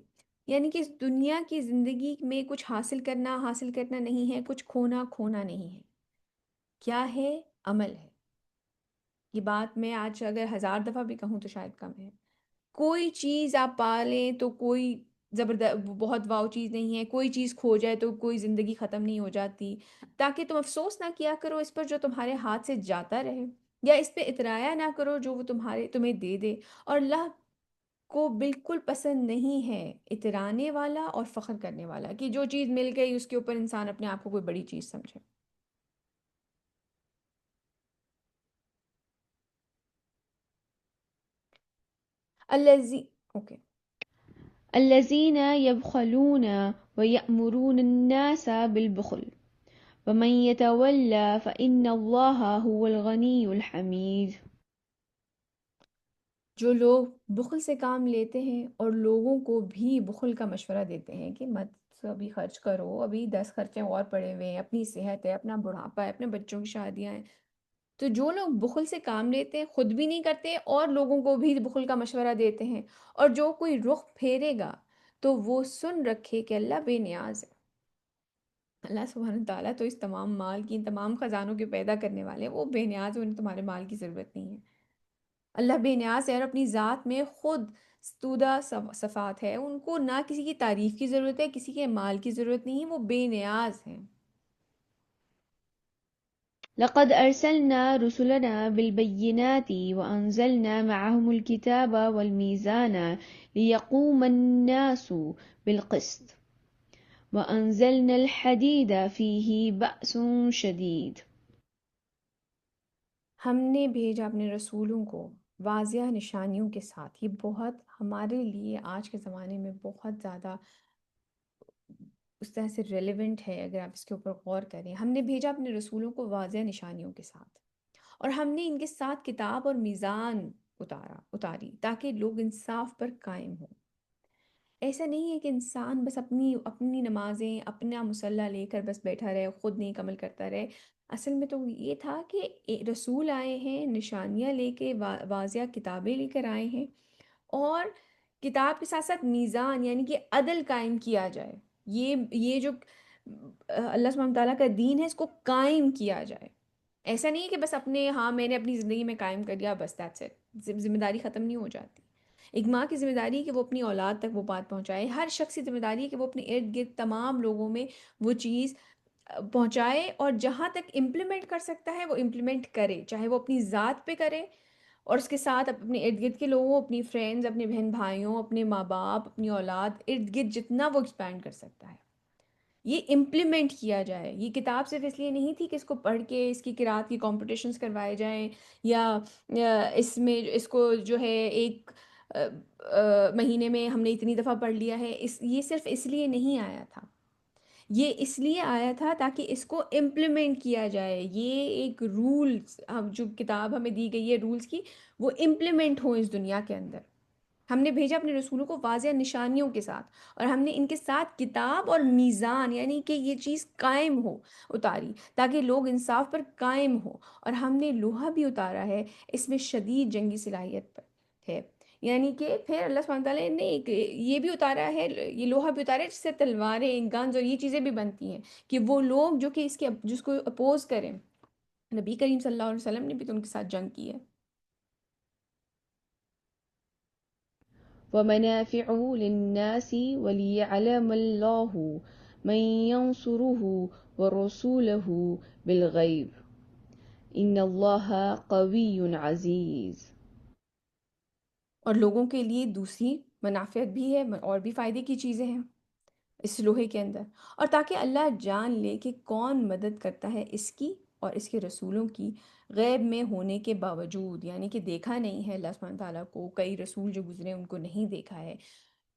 یعنی کہ اس دنیا کی زندگی میں کچھ حاصل کرنا نہیں ہے، کچھ کھونا نہیں ہے. کیا ہے؟ عمل ہے. یہ بات میں آج اگر 1000 دفعہ بھی کہوں تو شاید کم ہے. کوئی چیز آپ پالیں تو کوئی زبردست بہت واو چیز نہیں ہے. کوئی چیز کھو جائے تو کوئی زندگی ختم نہیں ہو جاتی. تاکہ تم افسوس نہ کیا کرو اس پر جو تمہارے ہاتھ سے جاتا رہے، یا اس پہ اترایا نہ کرو جو وہ تمہیں دے دے. اور اللہ کو بالکل پسند نہیں ہے اترانے والا اور فخر کرنے والا، کہ جو چیز مل گئی اس کے اوپر انسان اپنے آپ کو کوئی بڑی چیز سمجھے. الذی اوکے. الذين يبخلون ويأمرون الناس بالبخل ومن يتولى فإن الله هو الغني الحميد. جو لوگ بخل سے کام لیتے ہیں اور لوگوں کو بھی بخل کا مشورہ دیتے ہیں کہ مت ابھی خرچ کرو، ابھی 10 خرچے اور پڑے ہوئے ہیں، اپنی صحت ہے، اپنا بڑھاپا ہے، اپنے بچوں کی شادیاں ہیں، تو جو لوگ بخل سے کام لیتے ہیں خود بھی نہیں کرتے اور لوگوں کو بھی بخل کا مشورہ دیتے ہیں، اور جو کوئی رخ پھیرے گا تو وہ سن رکھے کہ اللہ بے نیاز ہے۔ اللہ سبحانہ تعالیٰ تو اس تمام مال کی، ان تمام خزانوں کے پیدا کرنے والے ہیں، وہ بے نیاز ہیں، انہیں تمہارے مال کی ضرورت نہیں ہے۔ اللہ بے نیاز ہے اور اپنی ذات میں خود ستودہ صفات ہے، ان کو نہ کسی کی تعریف کی ضرورت ہے، کسی کے مال کی ضرورت نہیں ہے، وہ بے نیاز ہیں۔ لقد أرسلنا رسلنا بالبينات وأنزلنا معهم الكتاب والميزان ليقوم الناس بالقسط وأنزلنا الحديد فيه بأس شديد۔ ہم نے بھیجا اپنے رسولوں کو واضح نشانیوں کے ساتھ، یہ بہت ہمارے لیے آج کے زمانے میں بہت زیادہ اس طرح سے ریلیونٹ ہے اگر آپ اس کے اوپر غور کریں۔ ہم نے بھیجا اپنے رسولوں کو واضح نشانیوں کے ساتھ، اور ہم نے ان کے ساتھ کتاب اور میزان اتاری تاکہ لوگ انصاف پر قائم ہوں۔ ایسا نہیں ہے کہ انسان بس اپنی اپنی نمازیں، اپنا مصلی لے کر بس بیٹھا رہے، خود نیک عمل کرتا رہے۔ اصل میں تو یہ تھا کہ رسول آئے ہیں نشانیاں لے کے، واضح کتابیں لے کر آئے ہیں، اور کتاب کے ساتھ ساتھ میزان یعنی کہ عدل قائم کیا جائے۔ یہ جو اللہ سبحانہ تعالیٰ کا دین ہے، اس کو قائم کیا جائے۔ ایسا نہیں ہے کہ بس اپنے، ہاں میں نے اپنی زندگی میں قائم کر دیا بس دیٹس اٹ، ذمہ داری ختم نہیں ہو جاتی۔ ایک ماں کی ذمہ داری ہے کہ وہ اپنی اولاد تک وہ بات پہنچائے، ہر شخص کی ذمہ داری ہے کہ وہ اپنے ارد گرد تمام لوگوں میں وہ چیز پہنچائے، اور جہاں تک امپلیمنٹ کر سکتا ہے وہ امپلیمنٹ کرے، چاہے وہ اپنی ذات پہ کرے اور اس کے ساتھ اپنے ارد گرد کے لوگوں، اپنی فرینڈز، اپنے بہن بھائیوں، اپنے ماں باپ، اپنی اولاد، ارد گرد جتنا وہ ایکسپینڈ کر سکتا ہے یہ امپلیمنٹ کیا جائے۔ یہ کتاب صرف اس لیے نہیں تھی کہ اس کو پڑھ کے اس کی قرأت کی کمپٹیشنز کروائے جائیں، یا اس میں اس کو جو ہے ایک مہینے میں ہم نے اتنی دفعہ پڑھ لیا ہے، یہ صرف اس لیے نہیں آیا تھا، یہ اس لیے آیا تھا تاکہ اس کو امپلیمنٹ کیا جائے۔ یہ ایک رولز، جو کتاب ہمیں دی گئی ہے رولز کی، وہ امپلیمنٹ ہوں اس دنیا کے اندر۔ ہم نے بھیجا اپنے رسولوں کو واضح نشانیوں کے ساتھ، اور ہم نے ان کے ساتھ کتاب اور میزان یعنی کہ یہ چیز قائم ہو اتاری تاکہ لوگ انصاف پر قائم ہو، اور ہم نے لوہا بھی اتارا ہے، اس میں شدید جنگی صلاحیت پر ہے، یعنی کہ پھر اللہ سبحانہ تعالیٰ نے یہ بھی اتارا ہے، یہ لوہا بھی اتارا ہے جس سے تلواریں، گنز اور یہ چیزیں بھی بنتی ہیں، کہ وہ لوگ جو کہ اس کے جس کو اپوز کریں، نبی کریم صلی اللہ علیہ وسلم نے بھی تو ان کے ساتھ جنگ کی ہے۔ ومنافع للناس وليعلم الله من ينصره ورسوله بالغيب إن الله قوي عزيز۔ اور لوگوں کے لیے دوسری منافعت بھی ہے اور بھی فائدے کی چیزیں ہیں اس لوہے کے اندر، اور تاکہ اللہ جان لے کہ کون مدد کرتا ہے اس کی اور اس کے رسولوں کی، غیب میں ہونے کے باوجود، یعنی کہ دیکھا نہیں ہے اللہ سبحانہ تعالیٰ کو، کئی رسول جو گزرے ان کو نہیں دیکھا ہے،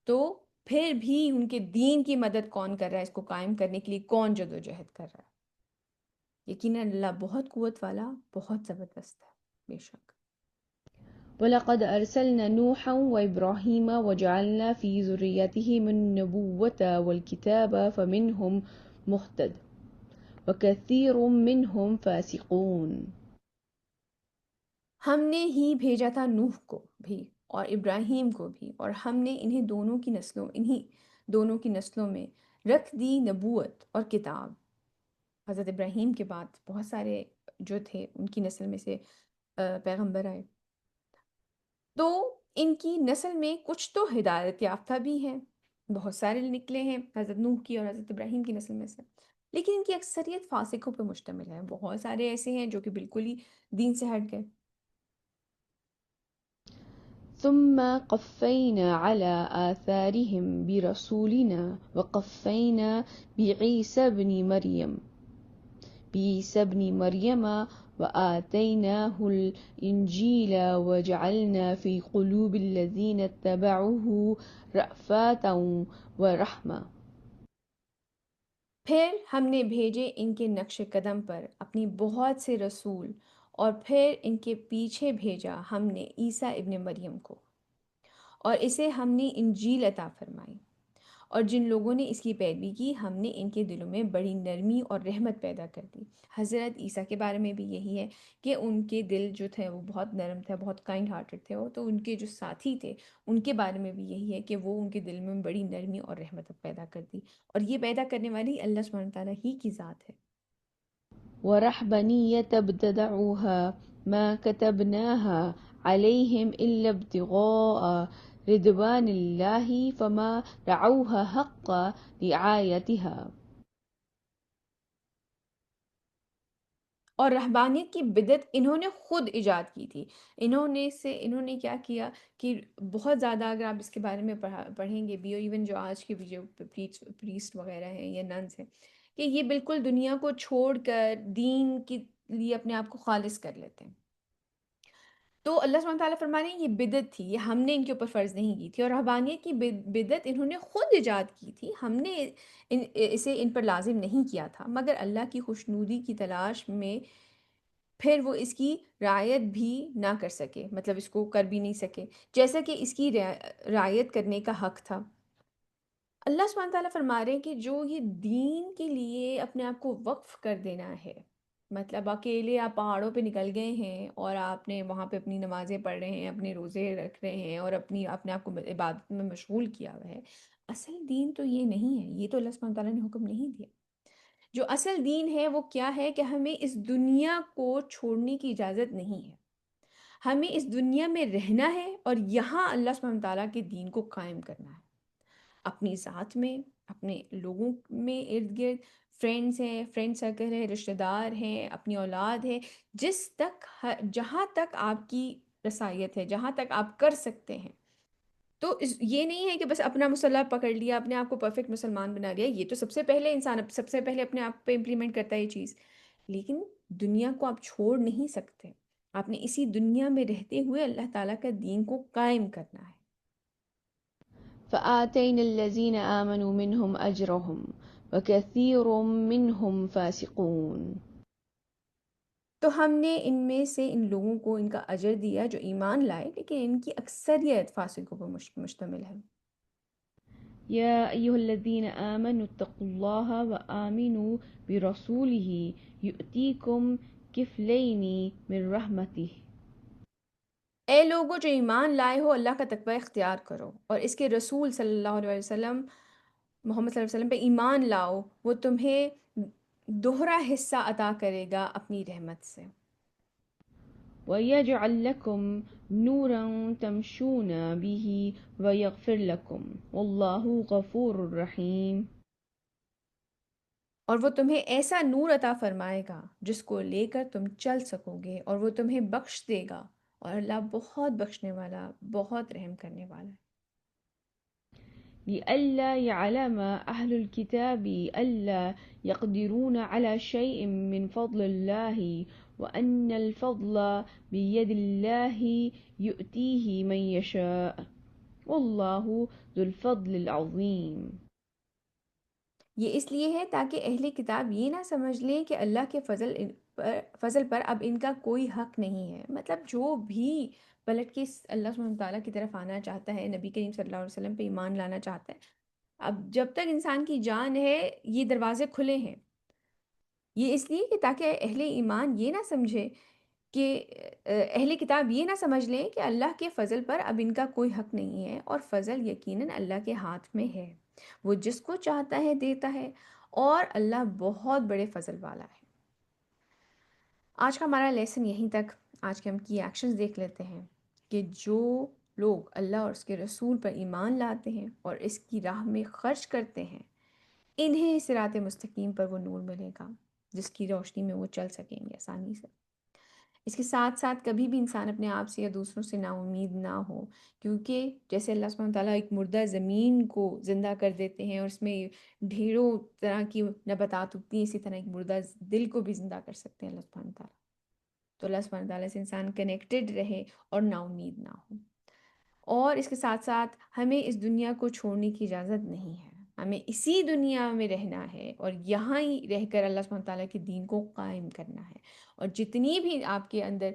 تو پھر بھی ان کے دین کی مدد کون کر رہا ہے، اس کو قائم کرنے کے لیے کون جدوجہد کر رہا ہے۔ یقیناً اللہ بہت قوت والا، بہت زبردست ہے، بے شک۔ ولقد أرسلنا نوحا وإبراهيم وجعلنا في ذريتهم النبوة والكتاب فمنهم مهتد وكثير منهم فاسقون۔ ہم نے ہی بھیجا تھا نوح کو بھی اور ابراہیم کو بھی، اور ہم نے انہی دونوں کی نسلوں میں رکھ دی نبوت اور کتاب۔ حضرت ابراہیم کے بعد بہت سارے جو تھے ان کی نسل میں سے پیغمبر آئے، تو ان کی نسل میں کچھ تو ہدایت یافتہ بھی ہیں، بہت سارے نکلے ہیں حضرت نوح کی اور حضرت ابراہیم کی نسل میں سے، لیکن ان کی اکثریت فاسقوں پہ مشتمل ہے، بہت سارے ایسے ہیں جو کہ بالکل ہی دین سے ہٹ گئے۔ ثم قفينا على آثارهم برسولنا وقفينا بعيسى بن مريم وآتيناه الإنجيل وجعلنا في قلوب الذين اتبعوه رأفة ورحمة۔ پھر ہم نے بھیجے ان کے نقش قدم پر اپنی بہت سے رسول اور پھر ان کے پیچھے بھیجا ہم نے عیسیٰ ابن مریم کو، اور اسے ہم نے انجیل عطا فرمائی، اور جن لوگوں نے اس کی پیروی کی ہم نے ان کے دلوں میں بڑی نرمی اور رحمت پیدا کر دی۔ حضرت عیسیٰ کے بارے میں بھی یہی ہے کہ ان کے دل جو تھے وہ بہت نرم تھے، بہت کائنڈ ہارٹڈ تھے وہ، تو ان کے جو ساتھی تھے ان کے بارے میں بھی یہی ہے کہ وہ ان کے دل میں بڑی نرمی اور رحمت پیدا کر دی، اور یہ پیدا کرنے والی اللہ سبحانہ تعالیٰ ہی کی ذات ہے۔ ورهبانية ابتدعوها ما كتبناها عليهم إلا ابتغاء رضوان الله فما رعوها حق رعايتها. اور رہبانیت کی بدعت انہوں نے خود ایجاد کی تھی۔ انہوں نے کیا کیا کہ بہت زیادہ، اگر آپ اس کے بارے میں پڑھیں گے بھی، اور ایون جو آج کے بھی جو پریسٹ وغیرہ ہیں یا ننس ہیں، کہ یہ بالکل دنیا کو چھوڑ کر دین کے لیے اپنے آپ کو خالص کر لیتے ہیں۔ تو اللہ سبحانہ تعالیٰ فرما رہے ہیں یہ بدعت تھی، یہ ہم نے ان کے اوپر فرض نہیں کی تھی، اور رہبانیت کی بدعت انہوں نے خود ایجاد کی تھی، ہم نے اسے ان پر لازم نہیں کیا تھا، مگر اللہ کی خوشنودی کی تلاش میں پھر وہ اس کی رعایت بھی نہ کر سکے، مطلب اس کو کر بھی نہیں سکے جیسا کہ اس کی رعایت کرنے کا حق تھا۔ اللہ سبحانہ تعالیٰ فرما رہے ہیں کہ جو یہ دین کے لیے اپنے آپ کو وقف کر دینا ہے، مطلب اکیلے آپ پہاڑوں پہ نکل گئے ہیں اور آپ نے وہاں پہ اپنی نمازیں پڑھ رہے ہیں، اپنے روزے رکھ رہے ہیں اور اپنے آپ کو عبادت میں مشغول کیا ہوا ہے، اصل دین تو یہ نہیں ہے، یہ تو اللہ سبحانہ تعالیٰ نے حکم نہیں دیا۔ جو اصل دین ہے وہ کیا ہے کہ ہمیں اس دنیا کو چھوڑنے کی اجازت نہیں ہے، ہمیں اس دنیا میں رہنا ہے اور یہاں اللہ سبحانہ تعالیٰ کے دین کو قائم کرنا ہے، اپنی ذات میں، اپنے لوگوں میں، ارد گرد فرینڈز ہیں، فرینڈ سرکل ہے، رشتہ دار ہیں، اپنی اولاد ہے، جس تک جہاں تک آپ کی رسائیت ہے، جہاں تک آپ کر سکتے ہیں۔ تو یہ نہیں ہے کہ بس اپنا مسلح پکڑ لیا، اپنے آپ کو پرفیکٹ مسلمان بنا لیا، یہ تو سب سے پہلے انسان سب سے پہلے اپنے آپ پہ امپلیمنٹ کرتا ہے یہ چیز، لیکن دنیا کو آپ چھوڑ نہیں سکتے، آپ نے اسی دنیا میں رہتے ہوئے اللہ تعالیٰ کا دین کو قائم کرنا ہے۔ فآتينا الذين آمنوا منهم أجرهم وكثير منهم فاسقون. تو ہم نے ان میں سے ان لوگوں کو ان کا اجر دیا جو ایمان لائے، لیکن ان کی اکثریت فاسقوں پر مشتمل ہے۔ يا أيها الذين آمنوا اتقوا الله وآمنوا برسوله يؤتيكم كفلين من رحمته. اے لوگو جو ایمان لائے ہو، اللہ کا تقوی اختیار کرو اور اس کے رسول صلی اللہ علیہ وسلم، محمد صلی اللہ علیہ وسلم پہ ایمان لاؤ، وہ تمہیں دوہرا حصہ عطا کرے گا اپنی رحمت سے۔ ويجعل لكم نورا تمشون به ويغفر لكم والله غفور رحيم. اور وہ تمہیں ایسا نور عطا فرمائے گا جس کو لے کر تم چل سکو گے، اور وہ تمہیں بخش دے گا، اور اللہ بہت بخشنے والا، بہت رحم کرنے والا ہے۔ لئلا يعلم أهل الكتاب ألا يقدرون على شيء من فضل الله وأن الفضل بيد الله يؤتيه من يشاء والله ذو الفضل العظيم. یہ اس لیے ہے تاکہ اہل کتاب یہ نہ سمجھ لیں کہ اللہ کے فضل پر اب ان کا کوئی حق نہیں ہے، مطلب جو بھی پلٹ کے اللہ سبحانہ تعالیٰ کی طرف آنا چاہتا ہے، نبی کریم صلی اللہ علیہ وسلم پہ ایمان لانا چاہتا ہے، اب جب تک انسان کی جان ہے یہ دروازے کھلے ہیں۔ یہ اس لیے کہ تاکہ اہل ایمان یہ نہ سمجھے کہ اہل کتاب یہ نہ سمجھ لیں کہ اللہ کے فضل پر اب ان کا کوئی حق نہیں ہے، اور فضل یقیناً اللہ کے ہاتھ میں ہے، وہ جس کو چاہتا ہے دیتا ہے، اور اللہ بہت بڑے فضل والا ہے۔ آج کا ہمارا لیسن یہیں تک، آج کے ہم کی ایکشنز دیکھ لیتے ہیں کہ جو لوگ اللہ اور اس کے رسول پر ایمان لاتے ہیں اور اس کی راہ میں خرچ کرتے ہیں، انہیں صراط مستقیم پر وہ نور ملے گا جس کی روشنی میں وہ چل سکیں گے آسانی سے۔ اس کے ساتھ ساتھ کبھی بھی انسان اپنے آپ سے یا دوسروں سے نا امید نہ ہو، کیونکہ جیسے اللہ سبحانہ تعالیٰ ایک مردہ زمین کو زندہ کر دیتے ہیں اور اس میں ڈھیروں طرح کی نباتات اگتی ہیں، اسی طرح ایک مردہ دل کو بھی زندہ کر سکتے ہیں اللہ سبحانہ تعالیٰ۔ تو اللہ سبحانہ تعالیٰ سے انسان کنیکٹڈ رہے اور نا امید نہ ہو، اور اس کے ساتھ ساتھ ہمیں اس دنیا کو چھوڑنے کی اجازت نہیں ہے۔ ہمیں اسی دنیا میں رہنا ہے اور یہاں ہی رہ کر اللہ سبحانہ تعالیٰ کے دین کو قائم کرنا ہے. اور جتنی بھی آپ کے اندر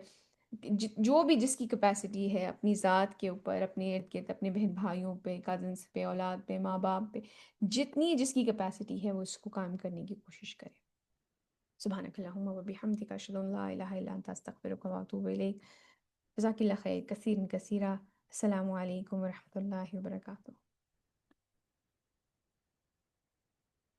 جو بھی جس کی کیپیسٹی ہے اپنی ذات کے اوپر، اپنے ارد گرد اپنے بہن بھائیوں پہ، کزنس پہ، اولاد پہ، ماں باپ پہ، جتنی جس کی کیپیسٹی ہے وہ اس کو قائم کرنے کی کوشش کرے. سبحانک اللہم و بحمدک اشہد ان لا الہ الا انت استغفرک و اتوب الیک. جزاک اللہ خیر کثیر کثیرہ. السلام علیکم ورحمۃ اللہ وبرکاتہ.